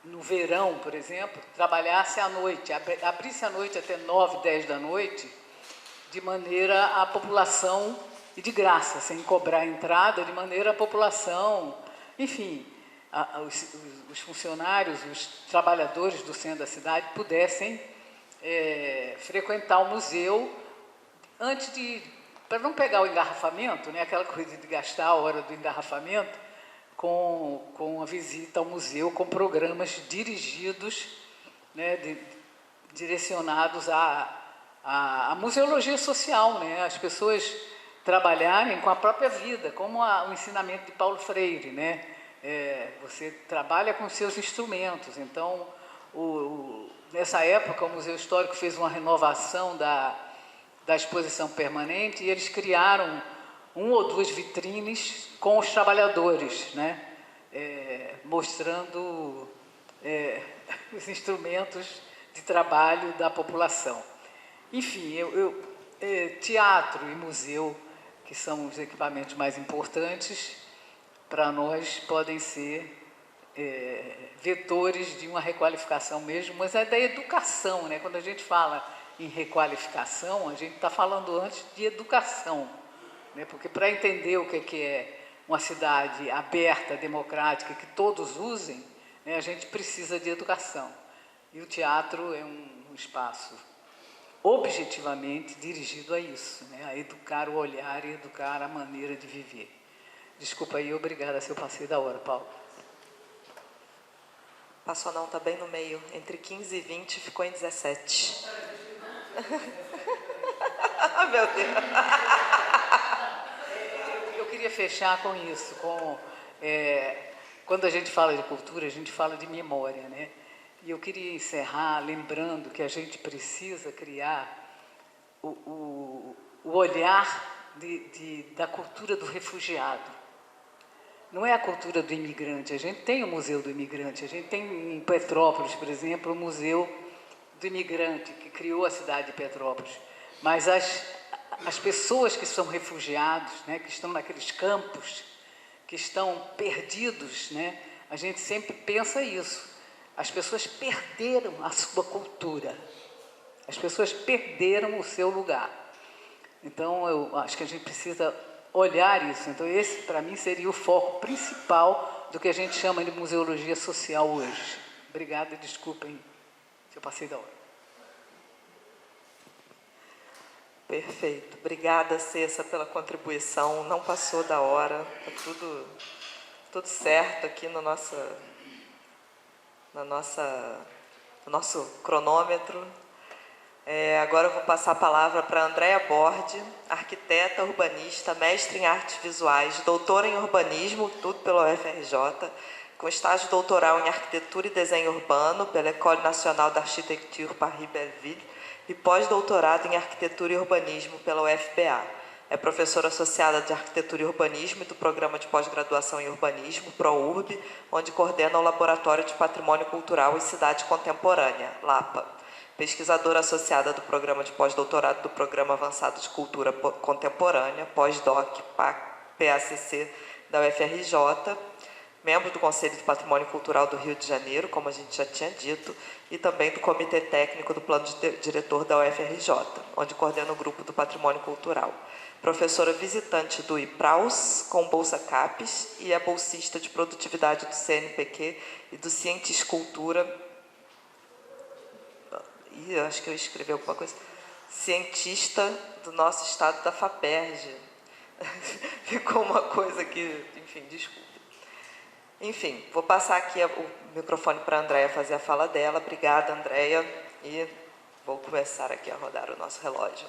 no verão, por exemplo, trabalhasse à noite, abrisse à noite até 9, 10 da noite, de maneira a população, e de graça, sem cobrar entrada, de maneira a população, enfim, os funcionários, os trabalhadores do centro da cidade pudessem frequentar o museu para não pegar o engarrafamento, né, aquela coisa de gastar a hora do engarrafamento, com a visita ao museu, com programas dirigidos, né, direcionados à museologia social, né, as pessoas trabalharem com a própria vida, como o ensinamento de Paulo Freire, né? Você trabalha com os seus instrumentos. Então, nessa época, o Museu Histórico fez uma renovação da exposição permanente, e eles criaram 1 ou 2 vitrines com os trabalhadores, né? Mostrando os instrumentos de trabalho da população. Enfim, teatro e museu, que são os equipamentos mais importantes, para nós podem ser vetores de uma requalificação mesmo, mas é da educação, né? Quando a gente fala em requalificação, a gente está falando antes de educação, né? Porque para entender o que é uma cidade aberta, democrática, que todos usem, né, a gente precisa de educação. E o teatro é um espaço objetivamente dirigido a isso, né? A educar o olhar e educar a maneira de viver. Desculpa aí, obrigada se eu passei da hora, Paulo. Passou não, está bem no meio. Entre 15 e 20, ficou em 17. Meu Deus. queria fechar com isso, quando a gente fala de cultura, a gente fala de memória, né? E eu queria encerrar lembrando que a gente precisa criar o olhar da cultura do refugiado. Não é a cultura do imigrante. A gente tem o Museu do Imigrante, a gente tem em Petrópolis, por exemplo, o Museu do Imigrante, que criou a cidade de Petrópolis. Mas as pessoas que são refugiados, né, que estão naqueles campos, que estão perdidos, né, a gente sempre pensa isso. As pessoas perderam a sua cultura. As pessoas perderam o seu lugar. Então, eu acho que a gente precisa olhar isso. Então, esse, para mim, seria o foco principal do que a gente chama de museologia social hoje. Obrigada e desculpem se eu passei da hora. Perfeito. Obrigada, Cessa, pela contribuição. Não passou da hora. Está tudo certo aqui no nosso cronômetro. Agora eu vou passar a palavra para a Andréa Bordi, arquiteta, urbanista, mestre em artes visuais, doutora em urbanismo, tudo pela UFRJ, com estágio doutoral em arquitetura e desenho urbano pela École Nationale d'Architecture Paris-Belleville e pós-doutorado em arquitetura e urbanismo pela UFPA. É professora associada de arquitetura e urbanismo e do programa de pós-graduação em urbanismo, ProURB, onde coordena o Laboratório de Patrimônio Cultural e Cidade Contemporânea, LAPA. Pesquisadora associada do programa de pós-doutorado do Programa Avançado de Cultura Contemporânea, pós-doc, PACC, da UFRJ, membro do Conselho do Patrimônio Cultural do Rio de Janeiro, como a gente já tinha dito, e também do Comitê Técnico do Plano Diretor da UFRJ, onde coordena o Grupo do Patrimônio Cultural. Professora visitante do IPRAUS, com bolsa CAPES, e é bolsista de produtividade do CNPq e do Cientiscultura. Acho que eu escrevi alguma coisa. Cientista do nosso estado da FAPERJ. Ficou uma coisa que, enfim, desculpe. Enfim, vou passar aqui o microfone para a Andréa fazer a fala dela. Obrigada, Andréa. E vou começar aqui a rodar o nosso relógio.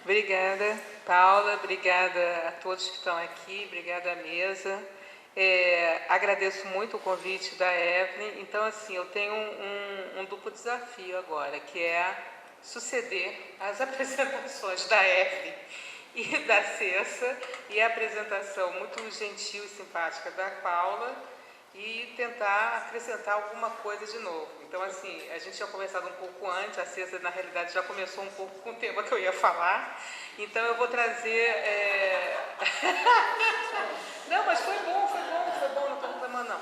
Obrigada, Paula. Obrigada a todos que estão aqui. Obrigada à mesa. Agradeço muito o convite da Evelyn. Então, assim, eu tenho um duplo desafio agora, que é suceder às apresentações da Evelyn e da Cessa, e a apresentação muito gentil e simpática da Paula, e tentar acrescentar alguma coisa de novo. Então, assim, a gente tinha conversado um pouco antes, a Cessa, na realidade, já começou um pouco com o tema que eu ia falar, então eu vou trazer... Não, mas foi bom, não estou reclamando, não.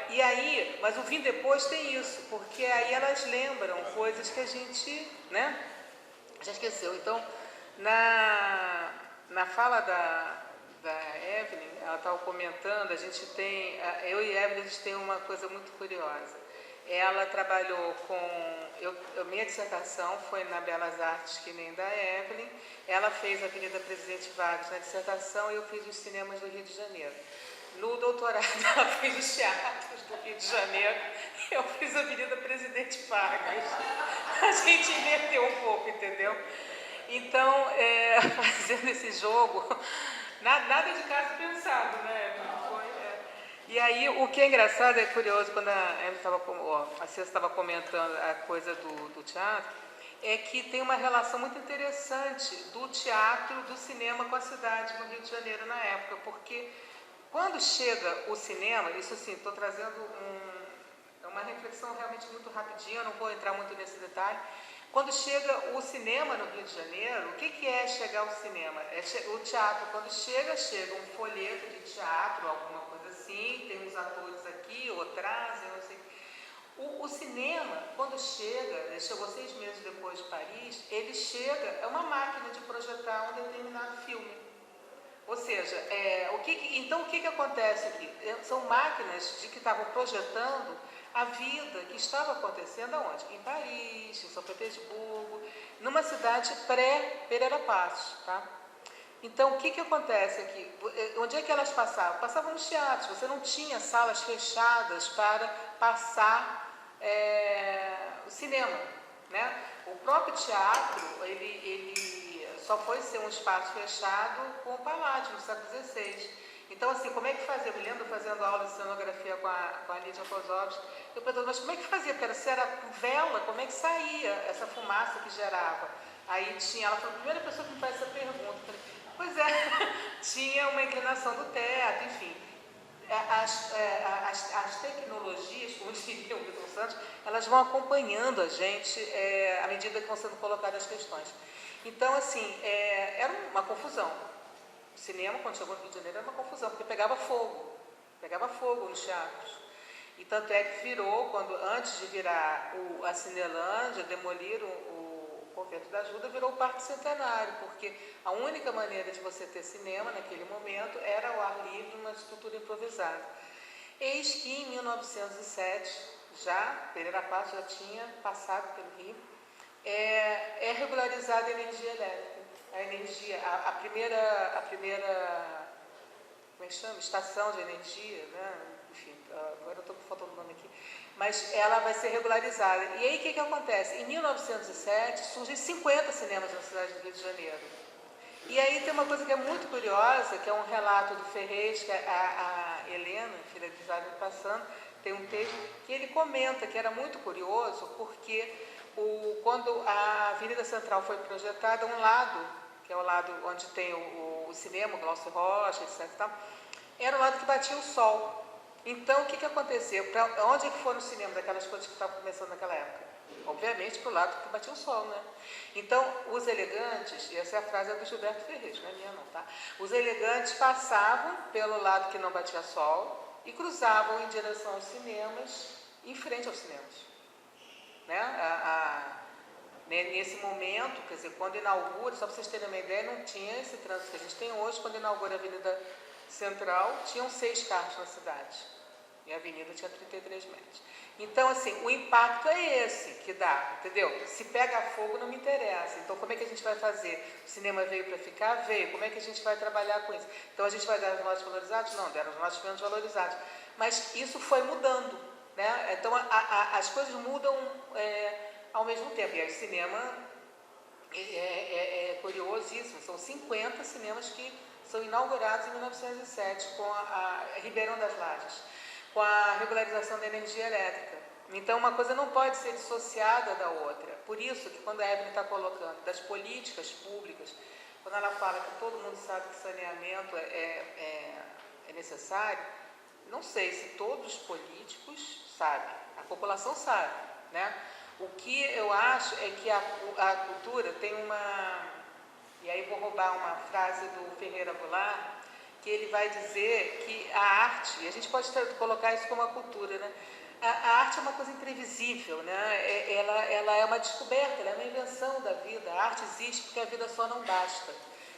E aí, mas o Vim Depois tem isso, porque aí elas lembram coisas que a gente, né, já esqueceu. Então, na fala da Evelyn, ela estava comentando, a gente tem, eu e a Evelyn, a gente tem uma coisa muito curiosa. Ela trabalhou minha dissertação foi na Belas Artes, que nem da Evelyn. Ela fez a Avenida Presidente Vargas na dissertação e eu fiz os cinemas do Rio de Janeiro. No doutorado, ela fez os teatros do Rio de Janeiro, eu fiz a Avenida Presidente Vargas. A gente inverteu um pouco, entendeu? Então, fazendo esse jogo, nada de caso pensado, né? E aí, o que é engraçado, é curioso, quando a Cessa estava comentando a coisa do teatro, é que tem uma relação muito interessante do teatro, do cinema com a cidade no Rio de Janeiro na época, porque quando chega o cinema, isso assim, estou trazendo uma reflexão realmente muito rapidinha, eu não vou entrar muito nesse detalhe. Quando chega o cinema no Rio de Janeiro, o que é chegar ao cinema? O teatro, quando chega um folheto de teatro, alguma coisa assim, tem uns atores aqui, ou trazem, não sei. O cinema, quando chega, chegou 6 meses depois de Paris, ele chega, é uma máquina de projetar um determinado filme. Ou seja, então o que acontece aqui? São máquinas que estavam projetando a vida que estava acontecendo aonde? Em Paris, em São Petersburgo, numa cidade pré-Pereira Passos, tá? Então, o que acontece aqui? Onde é que elas passavam? Passavam nos teatros, você não tinha salas fechadas para passar o cinema, né? O próprio teatro, ele só foi ser um espaço fechado com o Paládio, no século XVI. Então, assim, como é que fazia? Eu me lembro fazendo aula de cenografia com a Lídia Kozovski. Eu perguntava, mas como é que fazia? Porque se era com vela, como é que saía essa fumaça que gerava? Aí tinha, ela foi a primeira pessoa que me faz essa pergunta. Eu falei, pois é, tinha uma inclinação do teto, enfim. As tecnologias, como diria o Milton Santos, elas vão acompanhando a gente à medida que vão sendo colocadas as questões. Então, assim, era uma confusão. O cinema, quando chegou no Rio de Janeiro, era uma confusão, porque pegava fogo nos teatros. E tanto é que virou, antes de virar a Cinelândia, demoliram o Convento da Ajuda, virou o Parque Centenário, porque a única maneira de você ter cinema naquele momento era ao ar livre, uma estrutura improvisada. Eis que em 1907, Pereira Passos já tinha passado pelo Rio, é regularizada a energia elétrica. A primeira como é que chama? Estação de energia, né? Enfim, agora eu estou faltando o nome aqui, mas ela vai ser regularizada. E aí o que acontece? Em 1907 surgem 50 cinemas na cidade do Rio de Janeiro. E aí tem uma coisa que é muito curiosa, que é um relato do Ferrez, que a Helena, filha de Jaime Passando, tem um texto que ele comenta que era muito curioso, porque quando a Avenida Central foi projetada, um lado, que é o lado onde tem o cinema, o Glaucio Rocha, etc. Era o lado que batia o sol. Então, o que aconteceu? Onde é que foram os cinemas, aquelas coisas que estavam começando naquela época? Obviamente, para o lado que batia o sol, né? Então, os elegantes, e essa é a frase do Gilberto Ferrez, não é minha não, tá? Os elegantes passavam pelo lado que não batia sol e cruzavam em direção aos cinemas, em frente aos cinemas. Né? Nesse momento, quer dizer, quando inaugura, só para vocês terem uma ideia, não tinha esse trânsito que a gente tem hoje. Quando inaugura a Avenida Central, tinham 6 carros na cidade. E a avenida tinha 33 metros. Então, assim, o impacto é esse que dá, entendeu? Se pega fogo, não me interessa. Então, como é que a gente vai fazer? O cinema veio para ficar? Veio. Como é que a gente vai trabalhar com isso? Então, a gente vai dar os lotes valorizados? Não, deram os lotes menos valorizados. Mas isso foi mudando, né? Então, as coisas mudam ao mesmo tempo. E aí, o cinema é curiosíssimo. São 50 cinemas que são inaugurados em 1907 com a Ribeirão das Lajes, com a regularização da energia elétrica. Então, uma coisa não pode ser dissociada da outra. Por isso que quando a Evelyn está colocando das políticas públicas, quando ela fala que todo mundo sabe que saneamento é necessário, não sei se todos os políticos sabem, a população sabe, né? O que eu acho é que a cultura tem e aí vou roubar uma frase do Ferreira Goulart, que ele vai dizer que a arte, e a gente pode colocar isso como a cultura, né? A arte é uma coisa imprevisível, né? Ela é uma descoberta, ela é uma invenção da vida. A arte existe porque a vida só não basta.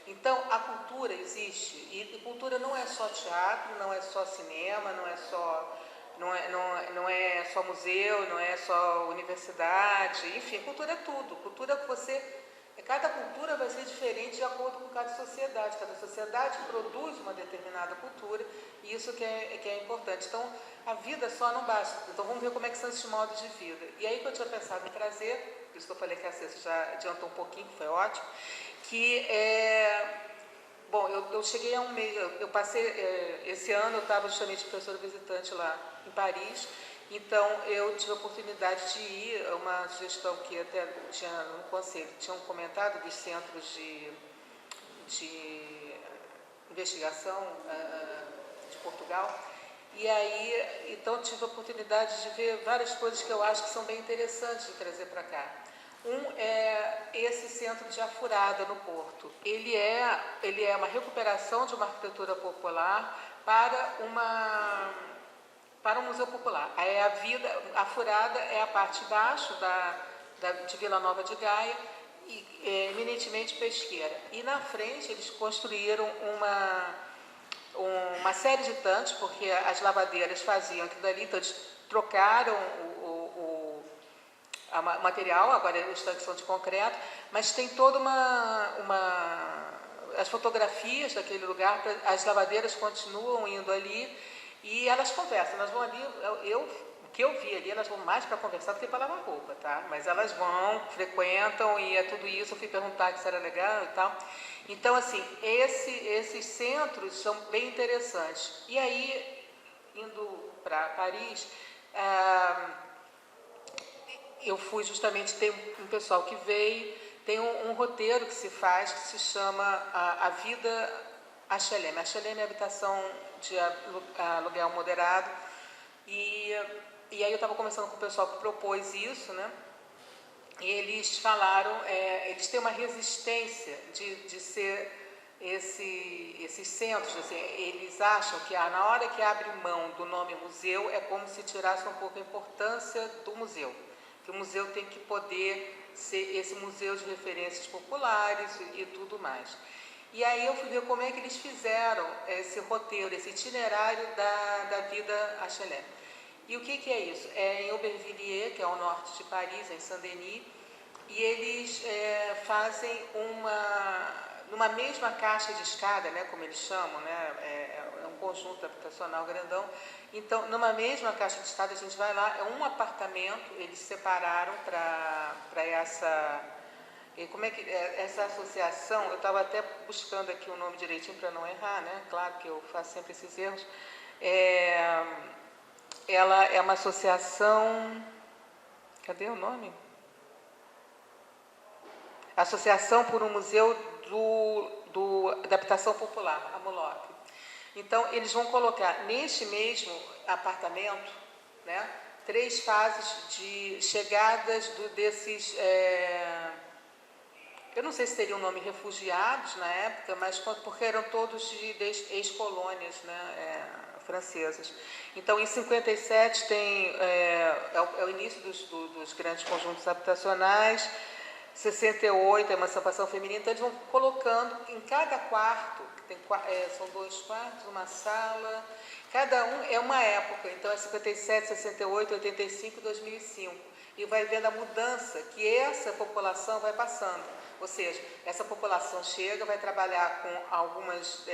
Então, a cultura existe, e cultura não é só teatro, não é só cinema, não é só museu, não é só universidade, enfim, cultura é tudo. Cultura cada cultura vai ser diferente de acordo com cada sociedade. Cada sociedade produz uma determinada cultura e isso que é importante. Então, a vida só não basta. Então, vamos ver como é que são esses modos de vida. E aí que eu tinha pensado em trazer, por isso que eu falei que a César já adiantou um pouquinho, que foi ótimo, que bom, eu cheguei a um mês, eu passei, esse ano eu estava justamente professora visitante lá em Paris, então eu tive a oportunidade de ir a uma sugestão que até tinha no conselho, tinham comentado dos centros de investigação de Portugal, e aí, então tive a oportunidade de ver várias coisas que eu acho que são bem interessantes de trazer para cá. Um é esse centro de Afurada, no Porto. Ele é uma recuperação de uma arquitetura popular para um museu popular. A Afurada é a parte de baixo de Vila Nova de Gaia, eminentemente pesqueira. E na frente eles construíram uma série de tanques, porque as lavadeiras faziam aquilo ali, então eles trocaram o material, agora os tanques são de concreto, mas tem toda as fotografias daquele lugar, as lavadeiras continuam indo ali e elas conversam. Nós vamos ali, eu que eu vi ali, elas vão mais para conversar do que para lavar roupa, tá? Mas elas vão, frequentam e é tudo isso. Eu fui perguntar se era legal e tal. Então, assim, esses centros são bem interessantes. E aí, indo para Paris, eu fui justamente, tem um pessoal que veio, tem um roteiro que se faz que se chama A Vida HLM. A HLM é habitação de aluguel moderado. E aí eu estava conversando com o pessoal que propôs isso, né? E eles falaram, eles têm uma resistência de ser esses centros, assim, eles acham que na hora que abre mão do nome museu é como se tirasse um pouco a importância do museu, que o museu tem que poder ser esse museu de referências populares e tudo mais. E aí eu fui ver como é que eles fizeram esse roteiro, esse itinerário da vida HLM. E o que é isso? É em Aubervilliers, que é ao norte de Paris, em Saint-Denis, e eles fazem numa mesma caixa de escada, né, como eles chamam, né, é um conjunto habitacional grandão. Então, numa mesma caixa de escada, a gente vai lá, é um apartamento, eles separaram para essa... Como é que essa associação, eu estava até buscando aqui o nome direitinho para não errar, né? Claro que eu faço sempre esses erros. Ela é uma associação... Cadê o nome? Associação por um Museu da Habitação Popular, a MULOP. Então, eles vão colocar neste mesmo apartamento, né, 3 fases de chegadas desses... eu não sei se teria o nome refugiados na época, mas porque eram todos de ex-colônias, né, francesas. Então, em 57 é o início dos grandes conjuntos habitacionais, 68 a emancipação feminina. Então, eles vão colocando em cada quarto, são 2 quartos, uma sala, cada um é uma época. Então, é 57, 68, 85 e 2005. E vai vendo a mudança que essa população vai passando. Ou seja, essa população chega, vai trabalhar com algumas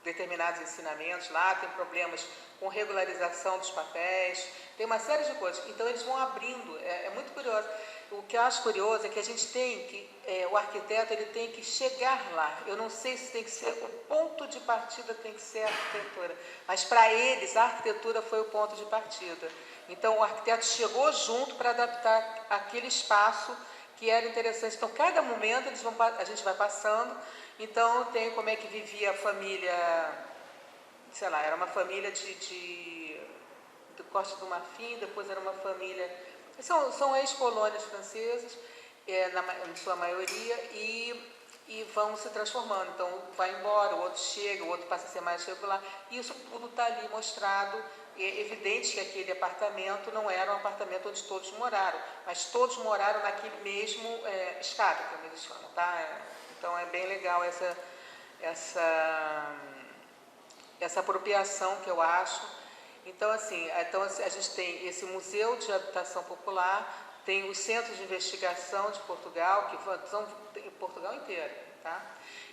determinados ensinamentos lá, tem problemas com regularização dos papéis, tem uma série de coisas. Então, eles vão abrindo, é muito curioso. O que eu acho curioso é que a gente tem que, o arquiteto ele tem que chegar lá. Eu não sei se tem que ser, o ponto de partida tem que ser a arquitetura, mas para eles a arquitetura foi o ponto de partida. Então, o arquiteto chegou junto para adaptar aquele espaço que era interessante. Então, cada momento a gente vai passando. Então, tem como é que vivia a família, sei lá, era uma família do Costa do Marfim, depois era uma família... São ex-colônias francesas, em sua maioria, e vão se transformando. Então, vai embora, o outro chega, o outro passa a ser mais regular. E isso tudo está ali mostrado. É evidente que aquele apartamento não era um apartamento onde todos moraram, mas todos moraram naquele mesmo escada, como eles chamam, tá? Então, é bem legal essa apropriação que eu acho. Então, assim, a gente tem esse Museu de Habitação Popular, tem os centros de investigação de Portugal, que são em Portugal inteiro, tá?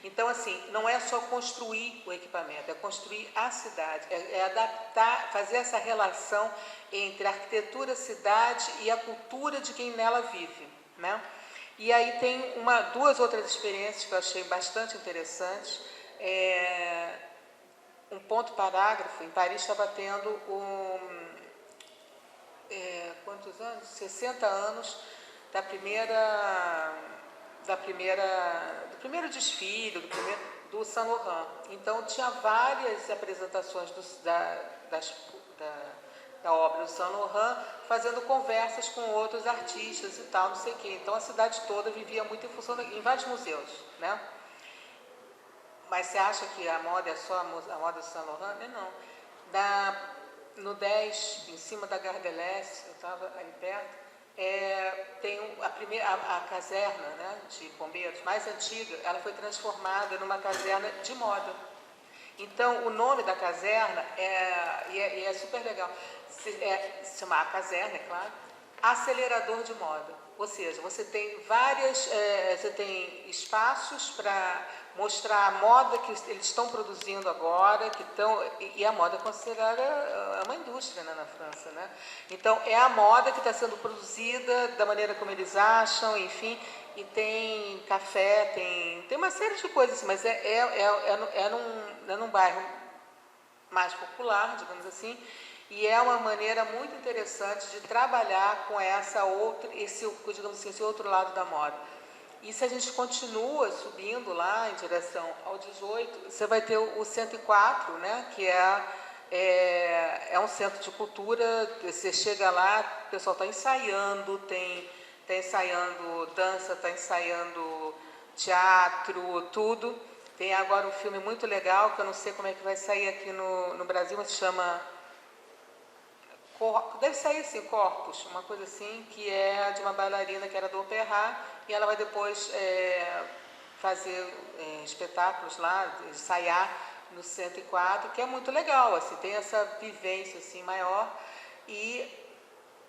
Então, assim, não é só construir o equipamento, é construir a cidade, é adaptar, fazer essa relação entre a arquitetura, cidade e a cultura de quem nela vive, né? E aí tem 2 outras experiências que eu achei bastante interessantes. Um ponto parágrafo, em Paris estava tendo quantos anos? 60 anos do primeiro desfile, do Saint Laurent. Então, tinha várias apresentações da obra do Saint Laurent, fazendo conversas com outros artistas e tal, não sei o quê. Então, a cidade toda vivia muito em função em vários museus, né? Mas você acha que a moda é só a moda do Saint Laurent? Não. No 10, em cima da Gare de l'Est, eu estava ali perto, tem a caserna, né, de bombeiros mais antiga, ela foi transformada numa caserna de moda. Então, o nome da caserna é super legal. Se chama a caserna, é claro, acelerador de moda. Ou seja, você tem você tem espaços para mostrar a moda que eles estão produzindo agora, e a moda é considerada uma indústria, né, na França, né? Então, é a moda que está sendo produzida da maneira como eles acham, enfim, e tem café, tem uma série de coisas, mas é num bairro mais popular, digamos assim, e é uma maneira muito interessante de trabalhar com esse outro lado da moda. E se a gente continua subindo lá em direção ao 18, você vai ter o 104, né, que é um centro de cultura. Você chega lá, o pessoal está ensaiando, tá ensaiando dança, está ensaiando teatro, tudo. Tem agora um filme muito legal, que eu não sei como é que vai sair aqui no Brasil, mas se chama... Deve sair assim, Corpus, uma coisa assim, que é de uma bailarina que era do Opéra, e ela vai depois fazer espetáculos lá, ensaiar no 104, que é muito legal, assim, tem essa vivência assim, maior. E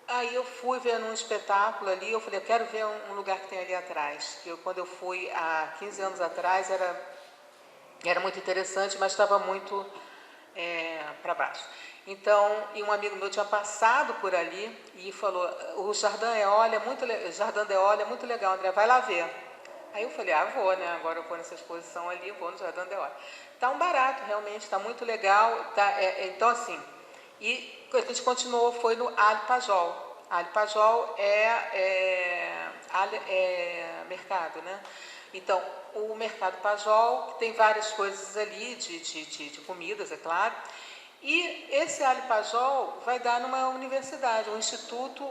aí eu fui ver num espetáculo ali, eu falei, eu quero ver um lugar que tem ali atrás. Quando eu fui há 15 anos atrás, era muito interessante, mas estava muito para baixo. Então, e um amigo meu tinha passado por ali e falou, o Jardim d'Eole é muito legal, André, vai lá ver. Aí eu falei, vou, né? Agora eu vou nessa exposição ali, eu vou no Jardim d'Eole. Tá um barato, realmente, está muito legal. Então, assim, e a gente continuou, foi no Ali Pajol. Ali Pajol é mercado, né? Então, o Mercado Pajol, que tem várias coisas ali, de comidas, é claro. E esse Ali Pajol vai dar numa universidade, um Instituto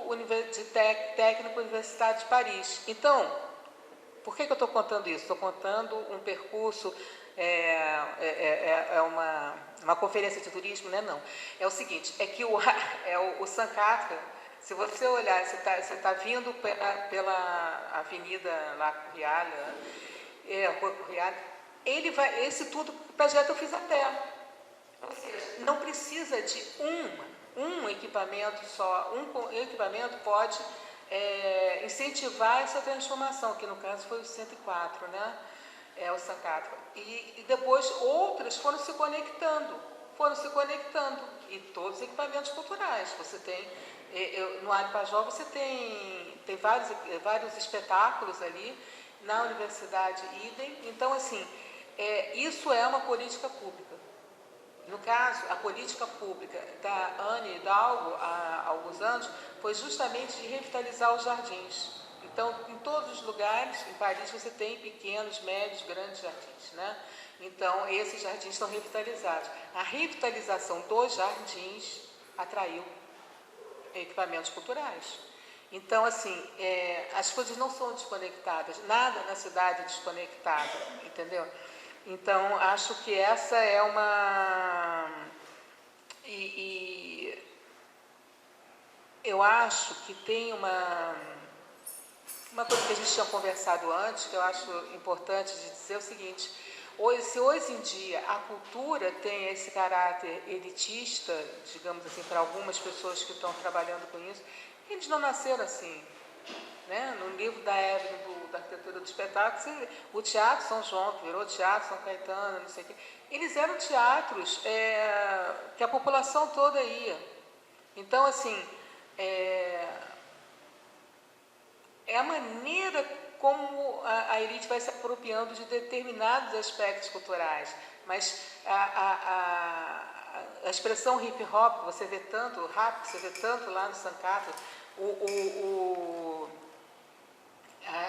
Técnico Universitário de Paris. Então, por que eu estou contando isso? Estou contando um percurso, uma conferência de turismo, né? Não. É o seguinte, é que o Saint-Quatre, se você olhar, você tá vindo pela avenida lá, Corrialha, Rua Corrialha, esse projeto eu fiz a pé. Ou seja, não precisa de um equipamento só. Um equipamento pode incentivar essa transformação, que no caso foi o 104, né? O Saint-Quatre. E depois outras foram se conectando. E todos os equipamentos culturais. Você tem, no Ali Pajol você tem vários espetáculos ali, na Universidade idem. Então, assim, isso é uma política pública. No caso, a política pública da Anne Hidalgo, há alguns anos, foi justamente de revitalizar os jardins. Então, em todos os lugares, em Paris, você tem pequenos, médios, grandes jardins, né? Então, esses jardins estão revitalizados. A revitalização dos jardins atraiu equipamentos culturais. Então, assim, as coisas não são desconectadas, nada na cidade é desconectado, entendeu? Então, acho que essa é uma... E eu acho que tem uma coisa que a gente tinha conversado antes, que eu acho importante de dizer o seguinte: se hoje em dia a cultura tem esse caráter elitista, digamos assim, para algumas pessoas que estão trabalhando com isso, eles não nasceram assim. Né? No livro da Evelyn, da Arquitetura do Espetáculo, o Teatro São João, que virou Teatro São Caetano, não sei o quê, eles eram teatros que a população toda ia. Então, assim, é a maneira como a elite vai se apropriando de determinados aspectos culturais. Mas a expressão hip hop, você vê tanto, o rap, você vê tanto lá no Saint-Quatre,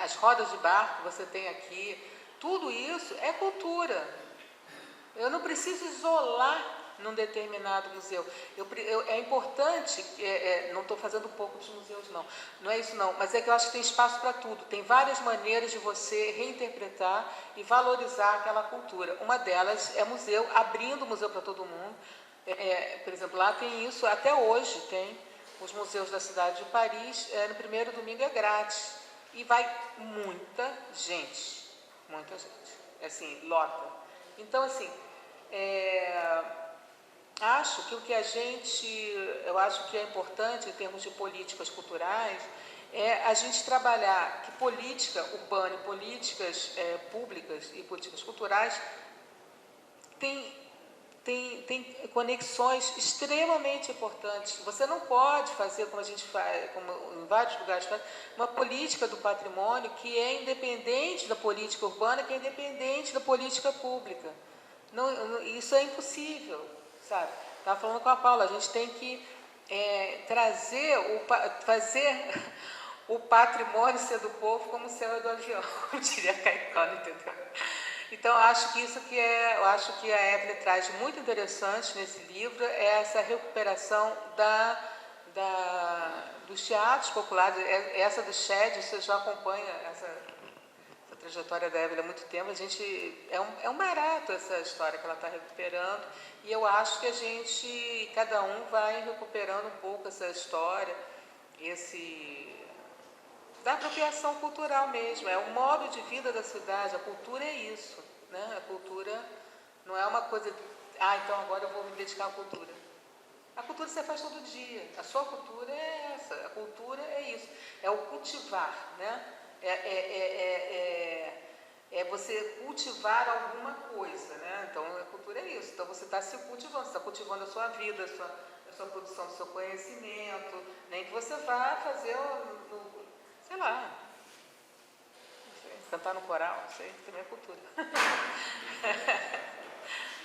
as rodas de barco que você tem aqui, tudo isso é cultura. Eu não preciso isolar num determinado museu. É importante, não estou fazendo pouco dos museus, não é isso não, mas é que eu acho que tem espaço para tudo, tem várias maneiras de você reinterpretar e valorizar aquela cultura. Uma delas é museu, abrindo o museu para todo mundo. Por exemplo, lá tem isso, até hoje tem, os museus da cidade de Paris, no primeiro domingo é grátis. E vai muita gente, assim, lota. Então, assim, acho que eu acho que é importante em termos de políticas culturais é a gente trabalhar que política urbana e políticas públicas e políticas culturais tem conexões extremamente importantes. Você não pode fazer, como a gente faz, como em vários lugares faz, uma política do patrimônio que é independente da política urbana, que é independente da política pública. Não, isso é impossível, sabe? Estava falando com a Paula, a gente tem que fazer o patrimônio ser do povo como o céu é do avião, como diria Caetano, entendeu? Então, eu acho que a Evelyn traz muito interessante nesse livro é essa recuperação dos teatros populares, essa do Shed, você já acompanha essa trajetória da Evelyn há muito tempo, é um barato essa história que ela está recuperando, e eu acho que cada um vai recuperando um pouco essa história, da apropriação cultural mesmo, é o modo de vida da cidade, a cultura é isso, né? A cultura não é uma coisa, então agora eu vou me dedicar à cultura. A cultura você faz todo dia, a sua cultura é essa, a cultura é isso, é o cultivar, né? É você cultivar alguma coisa, né? Então a cultura é isso, então você está se cultivando, você está cultivando a sua vida, a sua produção do seu conhecimento, nem que você vá fazer sei lá, cantar no coral, não sei, também é cultura.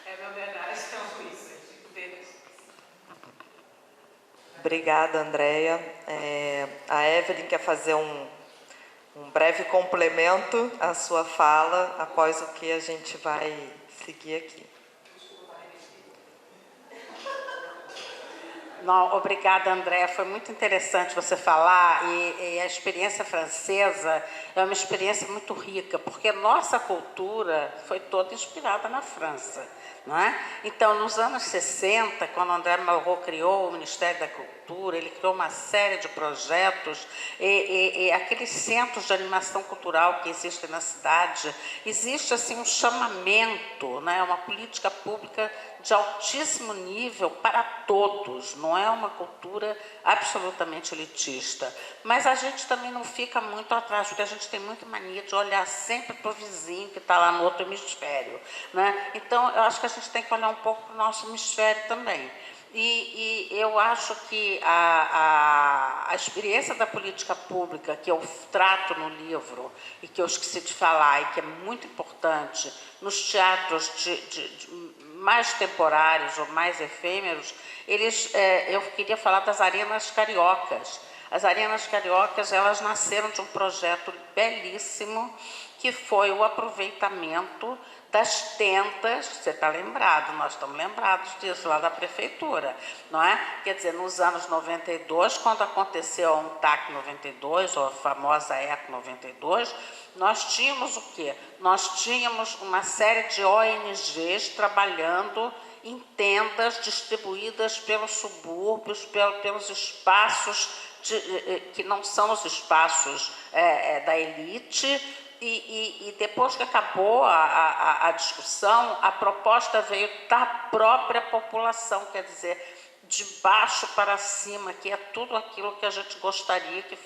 É minha homenagem ao Luiz, deles. Obrigada, Andréia. A Evelyn quer fazer um breve complemento à sua fala, após o que a gente vai seguir aqui. Não, obrigada, André. Foi muito interessante você falar e a experiência francesa é uma experiência muito rica, porque nossa cultura foi toda inspirada na França, não é? Então, nos anos 60, quando André Malraux criou o Ministério da Cultura, ele criou uma série de projetos e aqueles centros de animação cultural que existem na cidade, existe assim um chamamento, né? Uma política pública de altíssimo nível para todos, não é uma cultura absolutamente elitista. Mas a gente também não fica muito atrás, porque a gente tem muita mania de olhar sempre para o vizinho que está lá no outro hemisfério, né? Então, eu acho que a gente tem que olhar um pouco para o nosso hemisfério também. E eu acho que a experiência da política pública que eu trato no livro e que eu esqueci de falar e que é muito importante nos teatros mais temporários ou mais efêmeros, eu queria falar das arenas cariocas. As arenas cariocas, elas nasceram de um projeto belíssimo que foi o aproveitamento das tendas, você está lembrado, nós estamos lembrados disso lá da prefeitura, não é? Quer dizer, nos anos 92, quando aconteceu a UNTAC 92, ou a famosa ECO 92, nós tínhamos o quê? Nós tínhamos uma série de ONGs trabalhando em tendas distribuídas pelos subúrbios, pelos espaços que não são os espaços da elite. E depois que acabou a discussão, a proposta veio da própria população, quer dizer, de baixo para cima, que é tudo aquilo que a gente gostaria que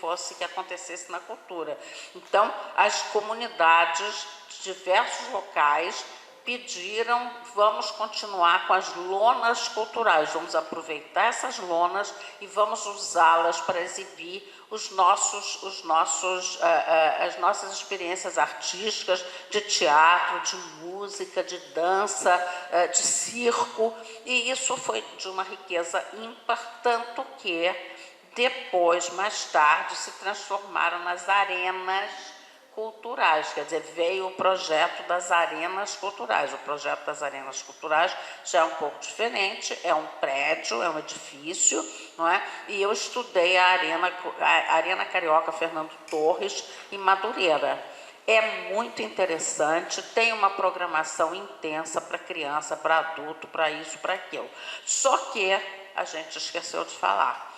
acontecesse na cultura. Então, as comunidades de diversos locais pediram, vamos continuar com as lonas culturais, vamos aproveitar essas lonas e vamos usá-las para exibir as nossas experiências artísticas de teatro, de música, de dança, de circo, e isso foi de uma riqueza ímpar, tanto que depois, mais tarde, se transformaram nas arenas culturais, quer dizer, veio o projeto das arenas culturais. O projeto das arenas culturais já é um pouco diferente, é um prédio, é um edifício, não é? E eu estudei a Arena Carioca Fernando Torres em Madureira. É muito interessante, tem uma programação intensa para criança, para adulto, para isso, para aquilo. Só que a gente esqueceu de falar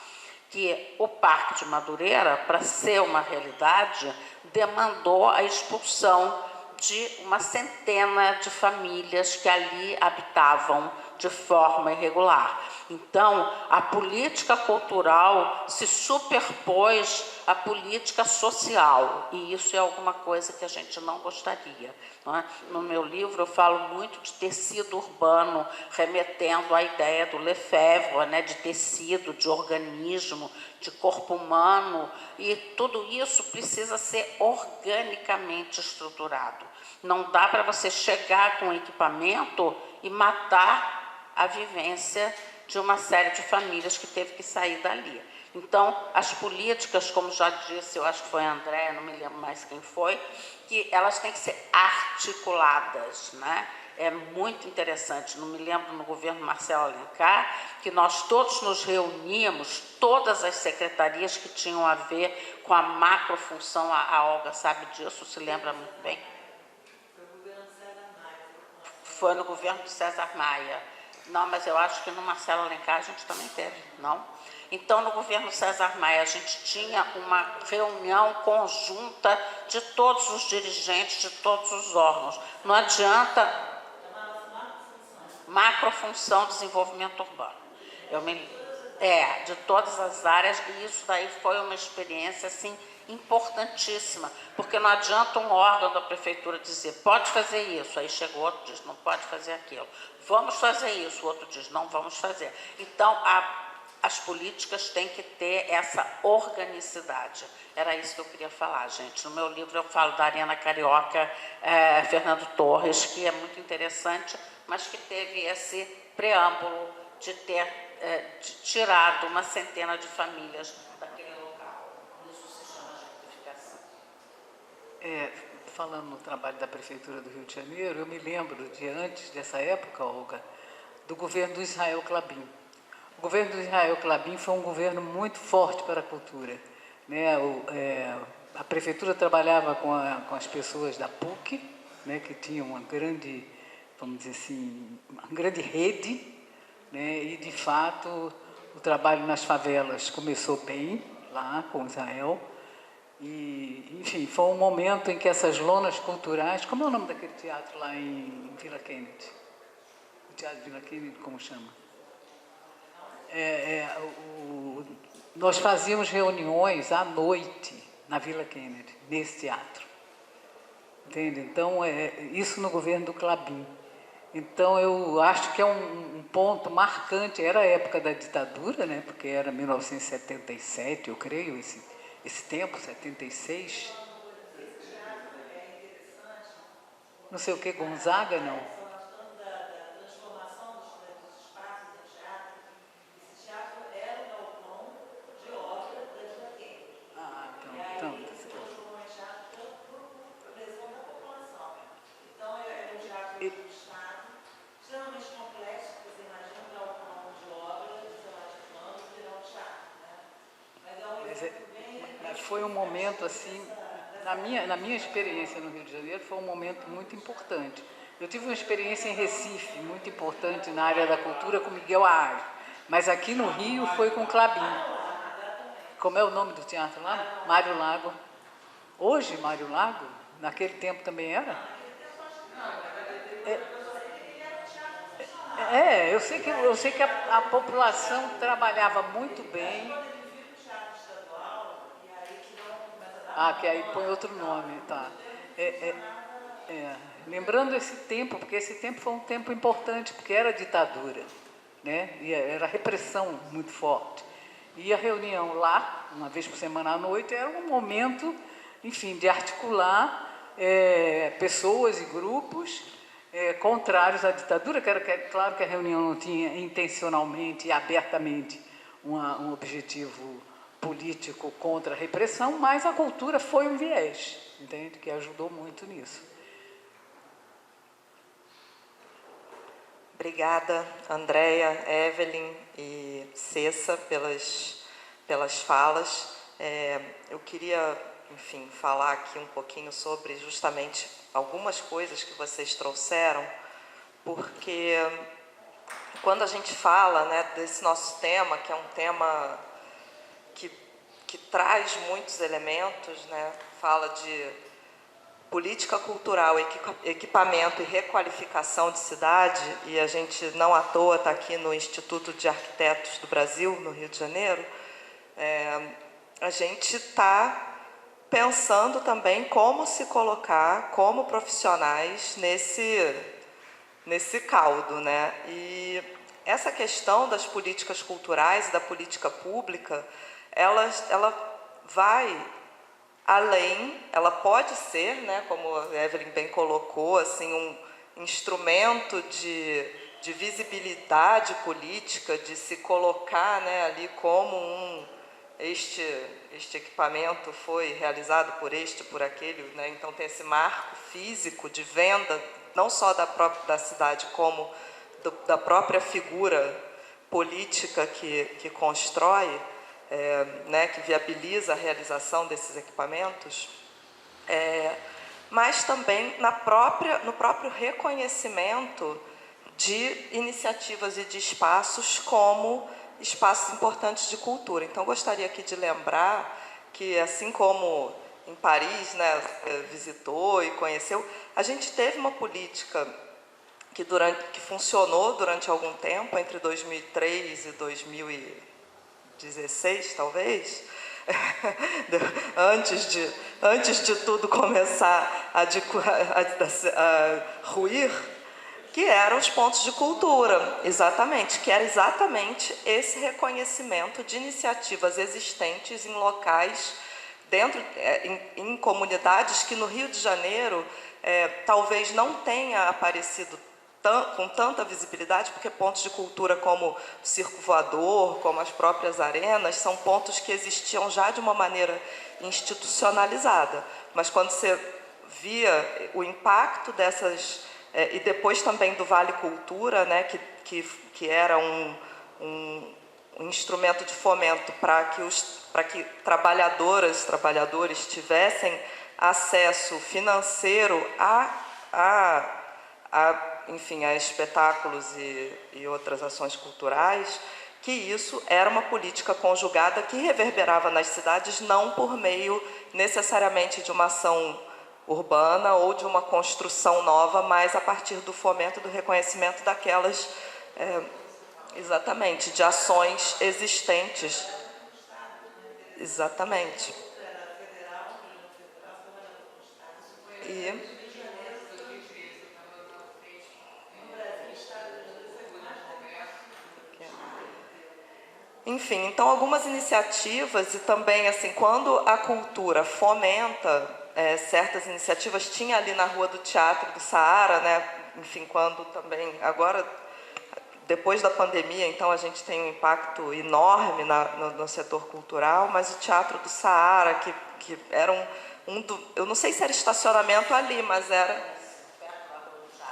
que o Parque de Madureira, para ser uma realidade, demandou a expulsão de uma centena de famílias que ali habitavam de forma irregular. Então, a política cultural se superpôs à política social, e isso é alguma coisa que a gente não gostaria. Não é? No meu livro, eu falo muito de tecido urbano, remetendo à ideia do Lefebvre, né, de tecido, de organismo, de corpo humano, e tudo isso precisa ser organicamente estruturado. Não dá para você chegar com equipamento e matar a vivência de uma série de famílias que teve que sair dali. Então, as políticas, como já disse, eu acho que foi a Andréa, não me lembro mais quem foi, que elas têm que ser articuladas, né? É muito interessante. Não me lembro no governo Marcelo Alencar, que nós todos nos reuníamos, todas as secretarias que tinham a ver com a macrofunção, a Olga sabe disso, se lembra muito bem. Foi no governo do César Maia. Não, mas eu acho que no Marcelo Alencar a gente também teve, não? Então, no governo César Maia, a gente tinha uma reunião conjunta de todos os dirigentes, de todos os órgãos. Não adianta... Macrofunção desenvolvimento urbano. De todas as áreas, e isso daí foi uma experiência, assim, importantíssima, porque não adianta um órgão da prefeitura dizer, pode fazer isso, aí chega o outro e diz, não pode fazer aquilo. Vamos fazer isso, o outro diz, não vamos fazer. Então, as políticas têm que ter essa organicidade. Era isso que eu queria falar, gente. No meu livro eu falo da Arena Carioca, Fernando Torres, que é muito interessante, mas que teve esse preâmbulo de ter tirado uma centena de famílias daquele local. Isso se chama gentrificação. Falando no trabalho da Prefeitura do Rio de Janeiro, eu me lembro de antes dessa época, Olga, do governo do Israel Klabin. O governo do Israel Klabin foi um governo muito forte para a cultura, né? A Prefeitura trabalhava com as pessoas da PUC, né, que tinham uma grande, vamos dizer assim, uma grande rede, né, e, de fato, o trabalho nas favelas começou bem, lá com Israel, e, enfim, foi um momento em que essas lonas culturais... Como é o nome daquele teatro lá em Vila Kennedy? O Teatro Vila Kennedy, como chama? Nós fazíamos reuniões à noite na Vila Kennedy, nesse teatro. Entende? Então, isso no governo do Klabin. Então, eu acho que é um ponto marcante. Era a época da ditadura, né? Porque era 1977, eu creio, esse tempo, 76. Não sei o que, Gonzaga, não? Foi um momento, assim, na minha experiência no Rio de Janeiro, foi um momento muito importante. Eu tive uma experiência em Recife, muito importante na área da cultura, com Miguel Arraes, mas aqui no Rio foi com Klabin. Como é o nome do teatro lá? Mário Lago. Hoje, Mário Lago, naquele tempo também era? Eu sei que a população trabalhava muito bem. Que aí põe outro nome, tá. Lembrando esse tempo, porque esse tempo foi um tempo importante, porque era ditadura, né? E era repressão muito forte. E a reunião lá, uma vez por semana à noite, era um momento, enfim, de articular pessoas e grupos contrários à ditadura, claro que a reunião não tinha intencionalmente e abertamente um objetivo político contra a repressão, mas a cultura foi um viés, entende? Que ajudou muito nisso. Obrigada, Andréa, Evelyn e Cessa pelas falas. Eu queria, enfim, falar aqui um pouquinho sobre justamente algumas coisas que vocês trouxeram, porque quando a gente fala, né, desse nosso tema, que é um tema que traz muitos elementos, né? Fala política cultural, equipamento e requalificação de cidade, e a gente não à toa está aqui no Instituto de Arquitetos do Brasil, no Rio de Janeiro, a gente está pensando também como se colocar como profissionais nesse caldo, né? E essa questão das políticas culturais e da política pública, ela vai além, ela pode ser, né, como a Evelyn bem colocou, assim, um instrumento de visibilidade política, de se colocar, né, ali como este equipamento foi realizado por por aquele, né, então tem esse marco físico de venda, não só da cidade, como da própria figura política que constrói, né, que viabiliza a realização desses equipamentos, mas também no próprio reconhecimento de iniciativas e de espaços como espaços importantes de cultura. Então, gostaria aqui de lembrar que, assim como em Paris, né, visitou e conheceu, a gente teve uma política que funcionou durante algum tempo, entre 2003 e 2016, talvez, antes de tudo começar a ruir, que eram os pontos de cultura, exatamente, que era exatamente esse reconhecimento de iniciativas existentes em locais, em comunidades que no Rio de Janeiro talvez não tenha aparecido com tanta visibilidade, porque pontos de cultura como o Circo Voador, como as próprias arenas, são pontos que existiam já de uma maneira institucionalizada. Mas quando você via o impacto dessas... e depois também do Vale Cultura, né, que era um instrumento de fomento para que trabalhadores tivessem acesso financeiro enfim, a espetáculos e outras ações culturais, que isso era uma política conjugada que reverberava nas cidades, não por meio necessariamente de uma ação urbana ou de uma construção nova, mas a partir do fomento, do reconhecimento daquelas, exatamente, de ações existentes. Exatamente. Enfim, então algumas iniciativas e também, assim, quando a cultura fomenta certas iniciativas, tinha ali na Rua do Teatro do Saara, né? Enfim, quando também, agora, depois da pandemia, então a gente tem um impacto enorme no setor cultural, mas o Teatro do Saara, que era eu não sei se era estacionamento ali, mas era...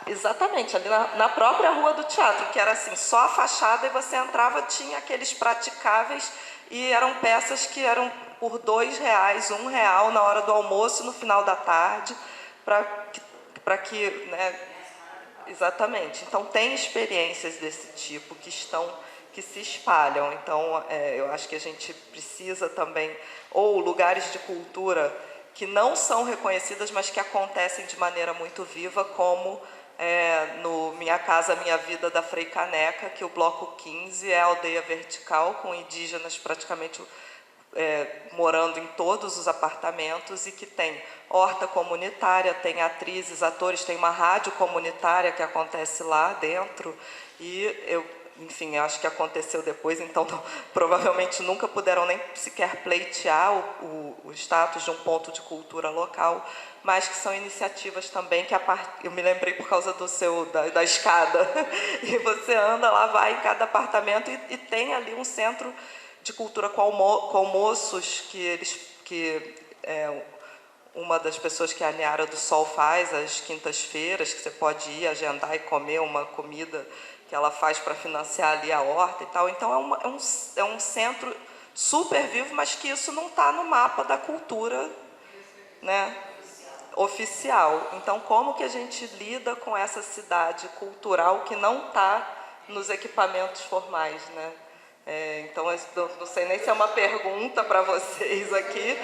Exatamente, ali na própria Rua do Teatro, que era assim, só a fachada e você entrava, tinha aqueles praticáveis e eram peças que eram por R$2, R$1 na hora do almoço e no final da tarde, para que, né, exatamente. Então, tem experiências desse tipo que se espalham. Então, eu acho que a gente precisa também, ou lugares de cultura que não são reconhecidas, mas que acontecem de maneira muito viva, como... no Minha Casa Minha Vida da Frei Caneca, que o bloco 15 é a aldeia vertical, com indígenas praticamente morando em todos os apartamentos, e que tem horta comunitária, tem atrizes, atores, tem uma rádio comunitária que acontece lá dentro, e enfim, acho que aconteceu depois, então provavelmente nunca puderam nem sequer pleitear o status de um ponto de cultura local, mas que são iniciativas também que eu me lembrei por causa da escada, e você anda lá, vai em cada apartamento e tem ali um centro de cultura com almoços uma das pessoas que a Niara do Sol faz às quintas-feiras, que você pode ir agendar e comer uma comida que ela faz para financiar ali a horta e tal. Então é um centro super vivo, mas que isso não está no mapa da cultura, né, oficial. Então, como que a gente lida com essa cidade cultural que não está nos equipamentos formais, né? Então, eu não sei nem se é uma pergunta para vocês aqui.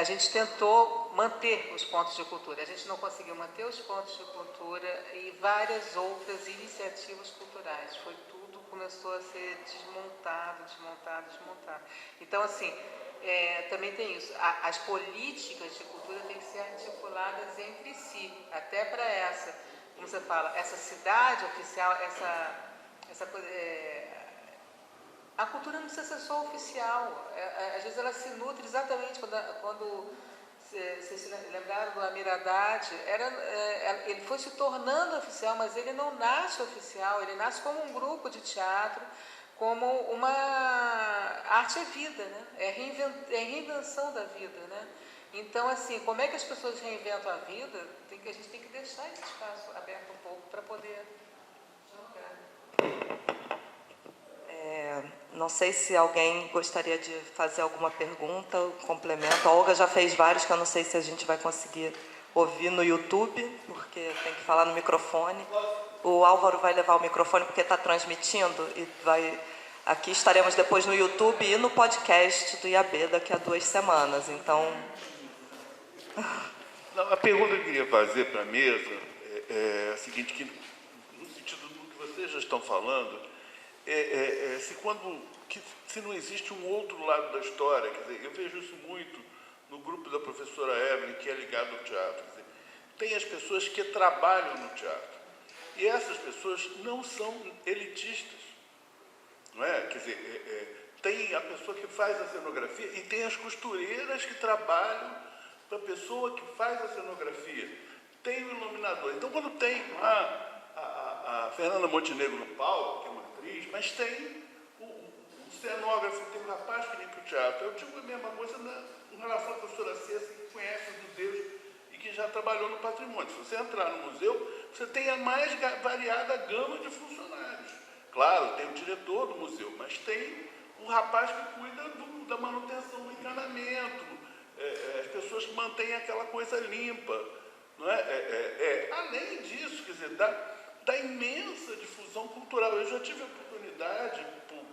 gente tentou manter os pontos de cultura. A gente não conseguiu manter os pontos de cultura e várias outras iniciativas culturais. Foi tudo, começou a ser desmontado. Então, assim, também tem isso. As políticas de cultura têm que ser articuladas entre si, até para essa, como você fala, essa cidade oficial, essa coisa... A cultura não precisa ser só oficial. Às vezes ela se nutre exatamente quando vocês se lembraram do Amir Haddad, ele foi se tornando oficial, mas ele não nasce oficial, ele nasce como um grupo de teatro, como uma arte é vida, né? É reinvenção da vida, né? Então, assim, como é que as pessoas reinventam a vida? A gente tem que deixar esse espaço aberto um pouco para poder jogar. Não sei se alguém gostaria de fazer alguma pergunta, complemento. A Olga já fez vários, que eu não sei se a gente vai conseguir ouvir no YouTube, porque tem que falar no microfone. O Álvaro vai levar o microfone porque está transmitindo e aqui estaremos depois no YouTube e no podcast do IAB daqui a 2 semanas. Então... Não, a pergunta que eu queria fazer para a mesa é a seguinte, que no sentido do que vocês já estão falando, se não existe um outro lado da história, quer dizer, eu vejo isso muito no grupo da professora Evelyn, que é ligado ao teatro. Quer dizer, tem as pessoas que trabalham no teatro, e essas pessoas não são elitistas, não é? Quer dizer, tem a pessoa que faz a cenografia e tem as costureiras que trabalham para a pessoa que faz a cenografia. Tem o iluminador. Então, quando tem a Fernanda Montenegro no palco, que é uma atriz, mas tem o cenógrafo, tem um rapaz que limpa o teatro. Eu digo a mesma coisa em relação à professora Cessa, que conhece os judeus e que já trabalhou no patrimônio. Se você entrar no museu, você tem a mais variada gama de funcionários. Claro, tem o diretor do museu, mas tem um rapaz que cuida da manutenção do encanamento, as pessoas que mantêm aquela coisa limpa. Não é? Além disso, quer dizer, da imensa difusão cultural. Eu já tive a oportunidade, por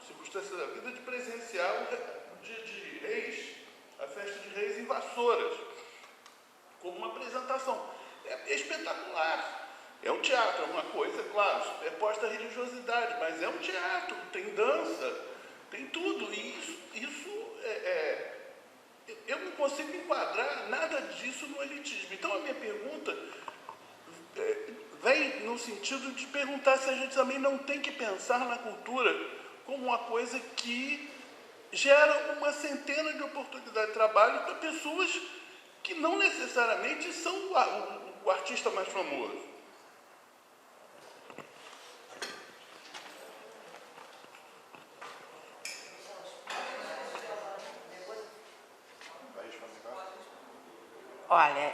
circunstâncias da vida, de presenciar o Dia de Reis, a festa de Reis em Vassouras, como uma apresentação. É espetacular. É um teatro, é uma coisa, claro, é posta a religiosidade, mas é um teatro, tem dança, tem tudo. E isso eu não consigo enquadrar nada disso no elitismo. Então, a minha pergunta vem no sentido de perguntar se a gente também não tem que pensar na cultura como uma coisa que gera uma centena de oportunidades de trabalho para pessoas que não necessariamente são o artista mais famoso. Olha,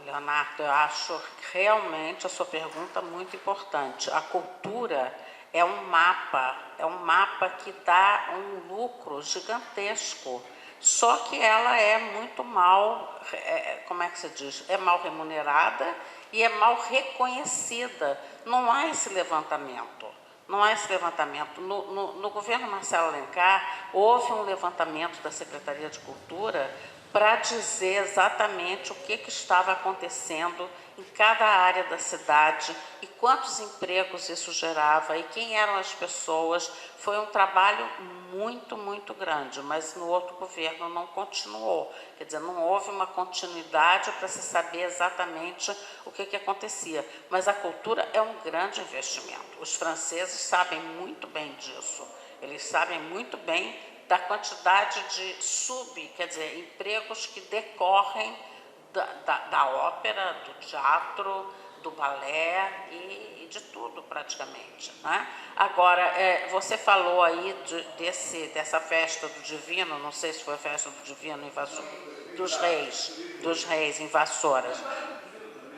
Leonardo, eu acho realmente a sua pergunta muito importante. A cultura é um mapa que dá um lucro gigantesco, só que ela é muito mal, como é que se diz? É mal remunerada e é mal reconhecida. Não há esse levantamento. Não há esse levantamento. No governo Marcelo Alencar, houve um levantamento da Secretaria de Cultura para dizer exatamente o que estava acontecendo em cada área da cidade e quantos empregos isso gerava e quem eram as pessoas. Foi um trabalho muito, muito grande, mas no outro governo não continuou. Quer dizer, não houve uma continuidade para se saber exatamente o que acontecia. Mas a cultura é um grande investimento. Os franceses sabem muito bem disso. Eles sabem muito bem da quantidade de quer dizer, empregos que decorrem da ópera, do teatro, do balé e de tudo praticamente, né? Agora, você falou aí dessa festa do Divino, não sei se foi a festa do Divino dos Reis em Vassouras.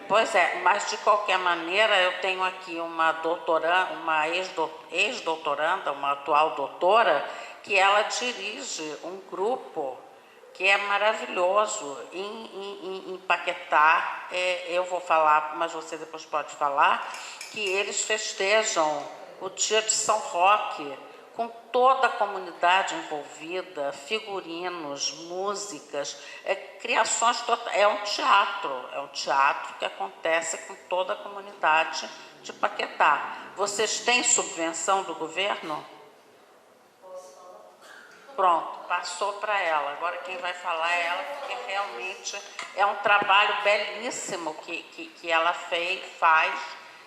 Pois é, mas de qualquer maneira eu tenho aqui uma ex-doutoranda, uma atual doutora, que ela dirige um grupo que é maravilhoso em Paquetá. Eu vou falar, mas você depois pode falar, que eles festejam o dia de São Roque com toda a comunidade envolvida, figurinos, músicas, criações totais. É um teatro que acontece com toda a comunidade de Paquetá. Vocês têm subvenção do governo? Pronto, passou para ela. Agora quem vai falar é ela, porque realmente é um trabalho belíssimo que ela faz,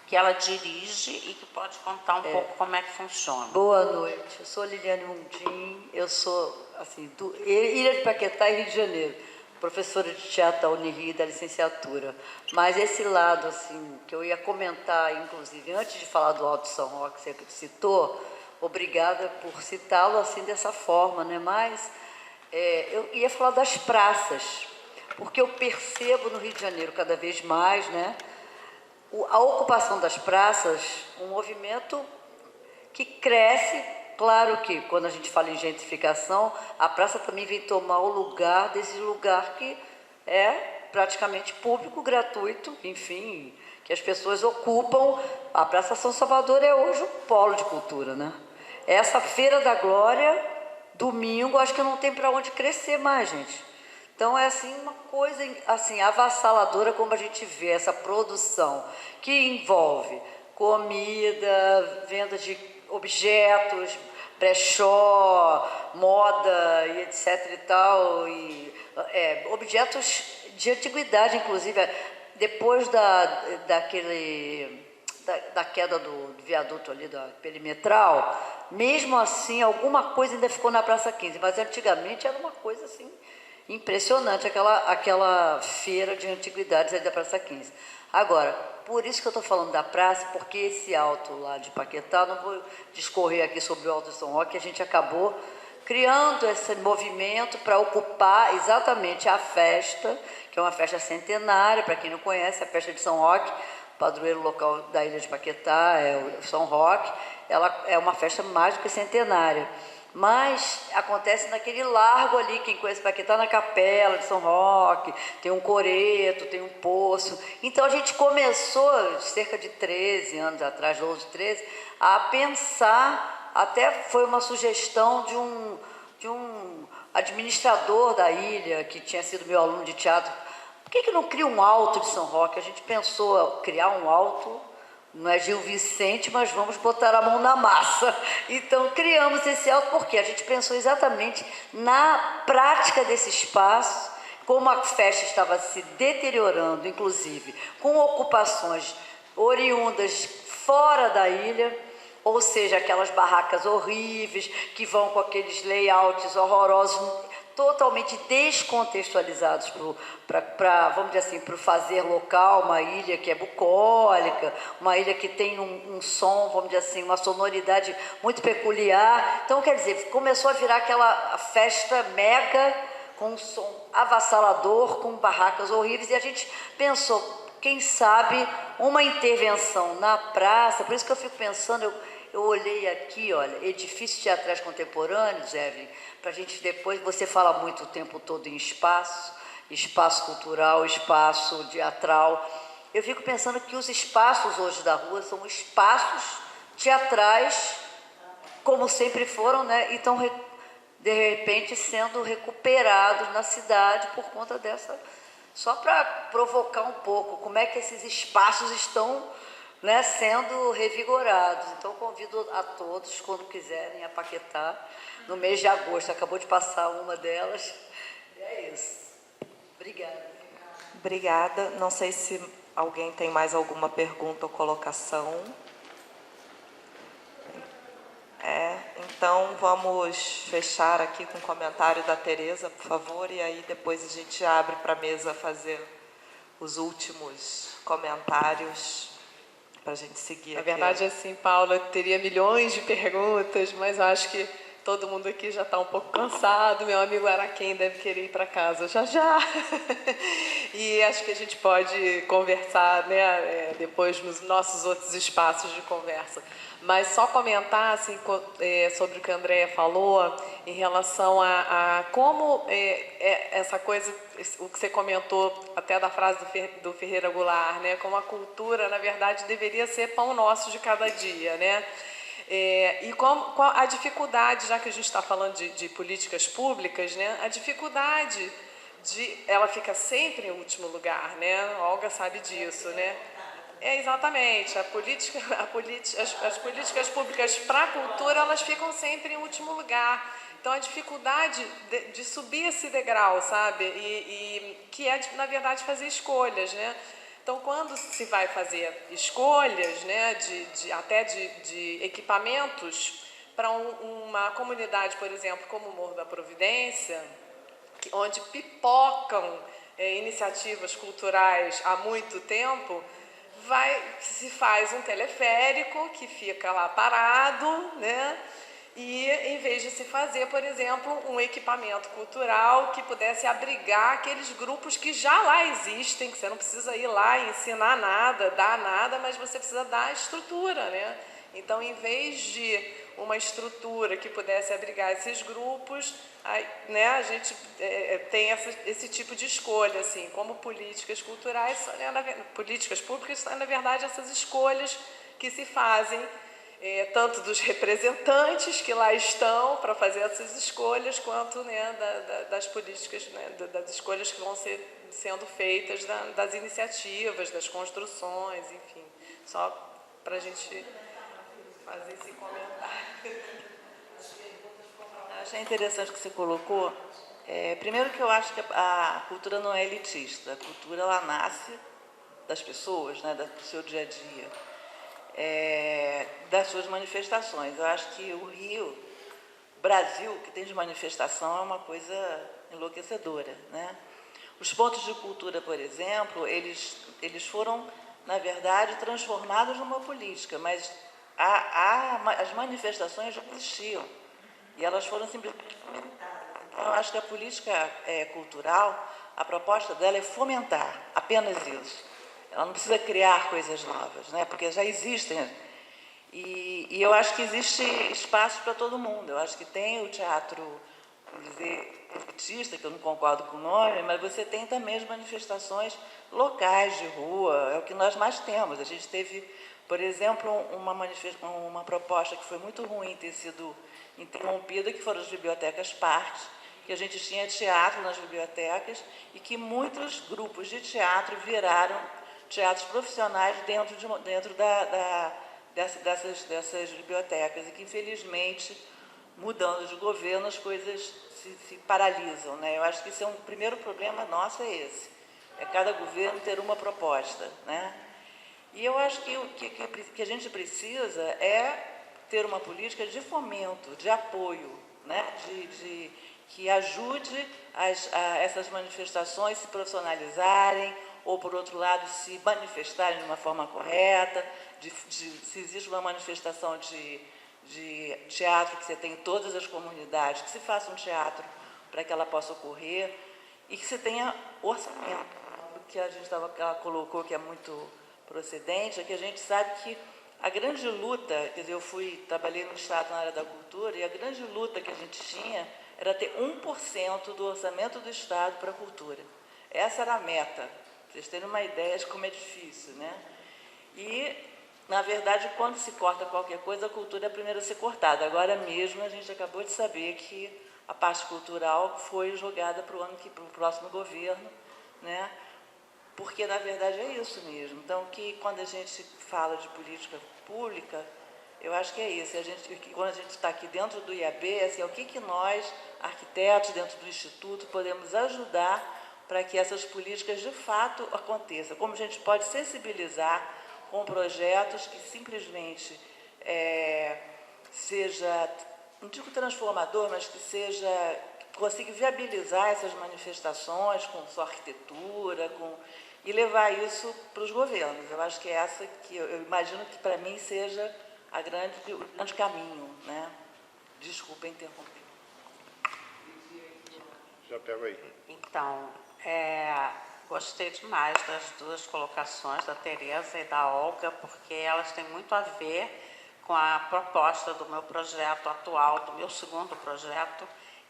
que ela dirige e que pode contar um pouco como é que funciona. Boa noite, eu sou Liliane Mundim, eu sou assim, do Ilha de Paquetá e Rio de Janeiro, professora de teatro da Unirio da licenciatura. Mas esse lado assim, que eu ia comentar, inclusive, antes de falar do Alto São Roque, que você citou, obrigada por citá-lo assim dessa forma, né? Mas eu ia falar das praças, porque eu percebo no Rio de Janeiro cada vez mais, né? A ocupação das praças, um movimento que cresce. Claro que quando a gente fala em gentrificação, a praça também vem tomar o lugar desse lugar que é praticamente público, gratuito, enfim, que as pessoas ocupam. A Praça São Salvador é hoje um polo de cultura, né? Essa Feira da Glória, domingo, acho que não tem para onde crescer mais, gente. Então, é assim, uma coisa assim, avassaladora como a gente vê essa produção, que envolve comida, venda de objetos, brechó, moda e etc. e tal, e, objetos de antiguidade, inclusive. Depois da queda do viaduto ali, da perimetral, mesmo assim, alguma coisa ainda ficou na Praça 15, mas antigamente era uma coisa assim impressionante, aquela feira de antiguidades aí da Praça 15. Agora, por isso que eu estou falando da praça, porque esse alto lá de Paquetá, não vou discorrer aqui sobre o Alto de São Roque, a gente acabou criando esse movimento para ocupar exatamente a festa, que é uma festa centenária, para quem não conhece, a festa de São Roque, padroeiro local da ilha de Paquetá, é o São Roque, ela é uma festa mágica e centenária. Mas acontece naquele largo ali, quem conhece Paquetá, na Capela de São Roque, tem um coreto, tem um poço. Então a gente começou, cerca de 13 anos atrás, 12, 13, a pensar, até foi uma sugestão de um administrador da ilha, que tinha sido meu aluno de teatro. Por que não cria um alto de São Roque? A gente pensou criar um alto. Não é Gil Vicente, mas vamos botar a mão na massa. Então, criamos esse alto porque a gente pensou exatamente na prática desse espaço, como a festa estava se deteriorando, inclusive, com ocupações oriundas fora da ilha, ou seja, aquelas barracas horríveis, que vão com aqueles layouts horrorosos, totalmente descontextualizados para, vamos dizer assim, para o fazer local, uma ilha que é bucólica, uma ilha que tem um som, vamos dizer assim, uma sonoridade muito peculiar. Então, quer dizer, começou a virar aquela festa mega, com um som avassalador, com barracas horríveis, e a gente pensou, quem sabe, uma intervenção na praça. Por isso que eu fico pensando, eu olhei aqui, olha, edifícios teatrais contemporâneos, Evelyn, para a gente depois, você fala muito o tempo todo em espaço cultural, espaço teatral. Eu fico pensando que os espaços hoje da rua são espaços teatrais, como sempre foram, né? E estão, de repente, sendo recuperados na cidade por conta dessa... Só para provocar um pouco como é que esses espaços estão, né, sendo revigorados. Então, convido a todos, quando quiserem, a Paquetá, no mês de agosto. Acabou de passar uma delas. E é isso. Obrigada. Obrigada. Não sei se alguém tem mais alguma pergunta ou colocação. Então, vamos fechar aqui com o comentário da Tereza, por favor, e aí depois a gente abre para a mesa fazer os últimos comentários para a gente seguir. Na verdade, assim, Paula, eu teria milhões de perguntas, mas eu acho que todo mundo aqui já está um pouco cansado. Meu amigo Araquém deve querer ir para casa já já. E acho que a gente pode conversar, né, depois nos nossos outros espaços de conversa. Mas só comentar assim, sobre o que a Andréia falou em relação a como essa coisa, o que você comentou até da frase do Ferreira Goulart, né, como a cultura, na verdade, deveria ser pão nosso de cada dia, né? E qual a dificuldade, já que a gente está falando de políticas públicas, né? A dificuldade ela fica sempre em último lugar, né? A Olga sabe disso, né? Exatamente, as políticas públicas para a cultura, elas ficam sempre em último lugar. Então, a dificuldade de subir esse degrau, sabe? E que é, na verdade, fazer escolhas, né? Então, quando se vai fazer escolhas, né, até de equipamentos para uma comunidade, por exemplo, como o Morro da Providência, onde pipocam iniciativas culturais há muito tempo, se faz um teleférico que fica lá parado, né? E em vez de se fazer, por exemplo, um equipamento cultural que pudesse abrigar aqueles grupos que já lá existem, que você não precisa ir lá e ensinar nada, dar nada, mas você precisa dar a estrutura, né? Então, em vez de uma estrutura que pudesse abrigar esses grupos, né, a gente tem esse tipo de escolha, assim, como políticas culturais, políticas públicas são, na verdade, essas escolhas que se fazem, tanto dos representantes que lá estão para fazer essas escolhas, quanto, né, das políticas, né, das escolhas que vão sendo feitas, das iniciativas, das construções, enfim, só para a gente fazer esse comentário. Achei interessante o que você colocou. Primeiro que eu acho que a cultura não é elitista. A cultura, ela nasce das pessoas, né, do seu dia a dia, das suas manifestações. Eu acho que o Rio, Brasil, que tem de manifestação, é uma coisa enlouquecedora, né? Os pontos de cultura, por exemplo, eles foram, na verdade, transformados numa política, mas as manifestações já existiam e elas foram simplesmente fomentadas. Então, eu acho que a política cultural, a proposta dela é fomentar, apenas isso. Ela não precisa criar coisas novas, né? Porque já existem. E eu acho que existe espaço para todo mundo. Eu acho que tem o teatro, vamos dizer, elitista, que eu não concordo com o nome, mas você tem também as manifestações locais de rua, é o que nós mais temos. A gente teve, por exemplo, uma proposta que foi muito ruim ter sido interrompida, que foram as bibliotecas parques, que a gente tinha teatro nas bibliotecas e que muitos grupos de teatro viraram teatros profissionais dentro dessas bibliotecas e que, infelizmente, mudando de governo, as coisas se paralisam, né? Eu acho que isso é um primeiro problema nosso, é esse. É cada governo ter uma proposta, né? E eu acho que o que a gente precisa é ter uma política de fomento, de apoio, né? Que ajude essas manifestações se profissionalizarem, ou, por outro lado, se manifestarem de uma forma correta, se existe uma manifestação de teatro que você tem em todas as comunidades, que se faça um teatro para que ela possa ocorrer e que se tenha orçamento. O que ela colocou, que é muito procedente, é que a gente sabe que a grande luta, quer dizer, trabalhei no Estado na área da cultura, e a grande luta que a gente tinha era ter 1% do orçamento do Estado para a cultura. Essa era a meta, para vocês terem uma ideia de como é difícil, né? E, na verdade, quando se corta qualquer coisa, a cultura é a primeira a ser cortada. Agora mesmo, a gente acabou de saber que a parte cultural foi jogada para o próximo governo, né? Porque, na verdade, é isso mesmo. Então, quando a gente fala de política pública, eu acho que é isso. Quando a gente está aqui dentro do IAB, assim, o que nós, arquitetos, dentro do Instituto, podemos ajudar para que essas políticas, de fato, aconteçam. Como a gente pode sensibilizar com projetos que simplesmente seja, não digo transformador, mas que consiga viabilizar essas manifestações com sua arquitetura, e levar isso para os governos. Eu acho que é essa que eu imagino que, para mim, seja o grande caminho, né? Desculpa interromper. Já pego aí. Então, gostei demais das duas colocações, da Tereza e da Olga, porque elas têm muito a ver com a proposta do meu projeto atual, do meu segundo projeto,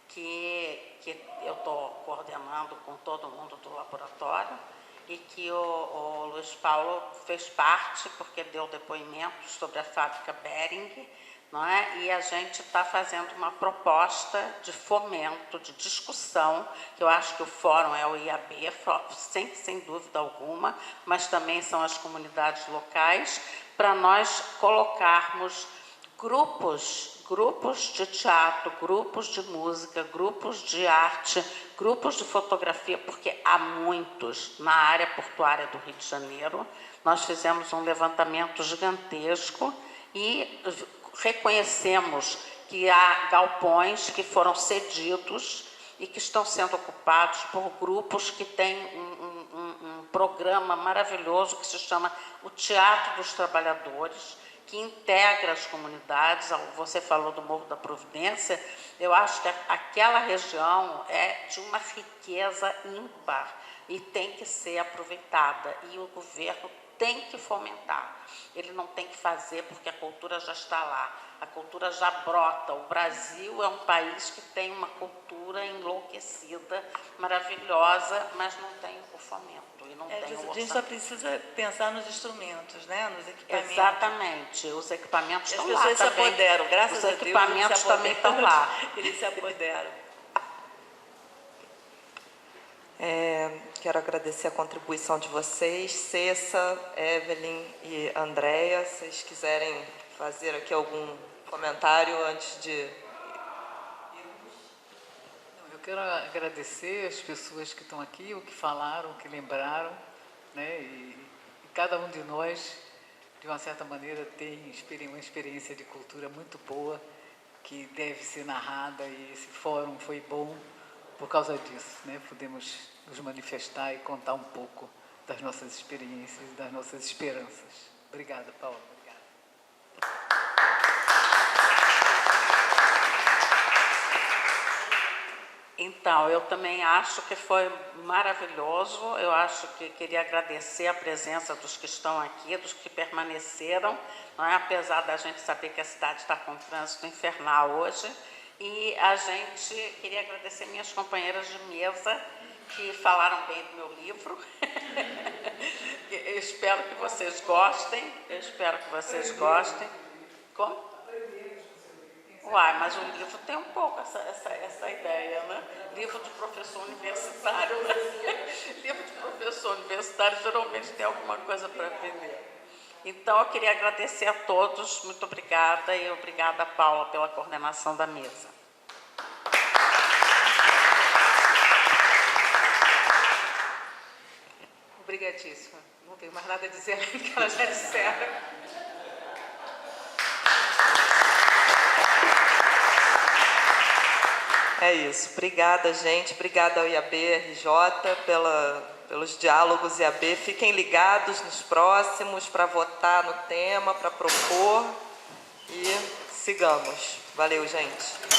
que eu estou coordenando com todo mundo do laboratório, e que o Luiz Paulo fez parte, porque deu depoimentos sobre a fábrica Bering, não é? E a gente está fazendo uma proposta de fomento, de discussão, que eu acho que o fórum é o IAB, sem dúvida alguma, mas também são as comunidades locais, para nós colocarmos grupos de teatro, grupos de música, grupos de arte, grupos de fotografia, porque há muitos na área portuária do Rio de Janeiro. Nós fizemos um levantamento gigantesco e reconhecemos que há galpões que foram cedidos e que estão sendo ocupados por grupos que têm um programa maravilhoso que se chama o Teatro dos Trabalhadores, que integra as comunidades. Você falou do Morro da Providência, eu acho que aquela região é de uma riqueza ímpar e tem que ser aproveitada, e o governo tem que fomentar. Ele não tem que fazer porque a cultura já está lá, a cultura já brota. O Brasil é um país que tem uma cultura enlouquecida, maravilhosa, mas não tem o fomento. E não tem o orçamento. A gente só precisa pensar nos instrumentos, né? Nos equipamentos. Exatamente, os equipamentos estão lá também. As pessoas se apoderam, graças a Deus. Os equipamentos também estão lá. Eles se apoderam. Quero agradecer a contribuição de vocês, Cessa, Evelyn e Andréia. Se vocês quiserem fazer aqui algum comentário antes de... Eu quero agradecer as pessoas que estão aqui, o que falaram, o que lembraram, né? E cada um de nós, de uma certa maneira, tem uma experiência de cultura muito boa, que deve ser narrada, e esse fórum foi bom por causa disso, né? Podemos nos manifestar e contar um pouco das nossas experiências e das nossas esperanças. Obrigada, Paula. Então, eu também acho que foi maravilhoso. Eu acho que queria agradecer a presença dos que estão aqui, dos que permaneceram, não é? Apesar da gente saber que a cidade está com um trânsito infernal hoje. E a gente queria agradecer minhas companheiras de mesa, que falaram bem do meu livro. Eu espero que vocês gostem. Como? Uai, mas o livro tem um pouco essa ideia, né? Livro de professor universitário, né? Livro de professor universitário geralmente tem alguma coisa para vender. Então, eu queria agradecer a todos, muito obrigada, e obrigada, Paula, pela coordenação da mesa. Obrigadíssima. Não tenho mais nada a dizer além do que elas já disseram. É isso. Obrigada, gente. Obrigada ao IAB-RJ pelos diálogos IAB. Fiquem ligados nos próximos para votar no tema, para propor. E sigamos. Valeu, gente.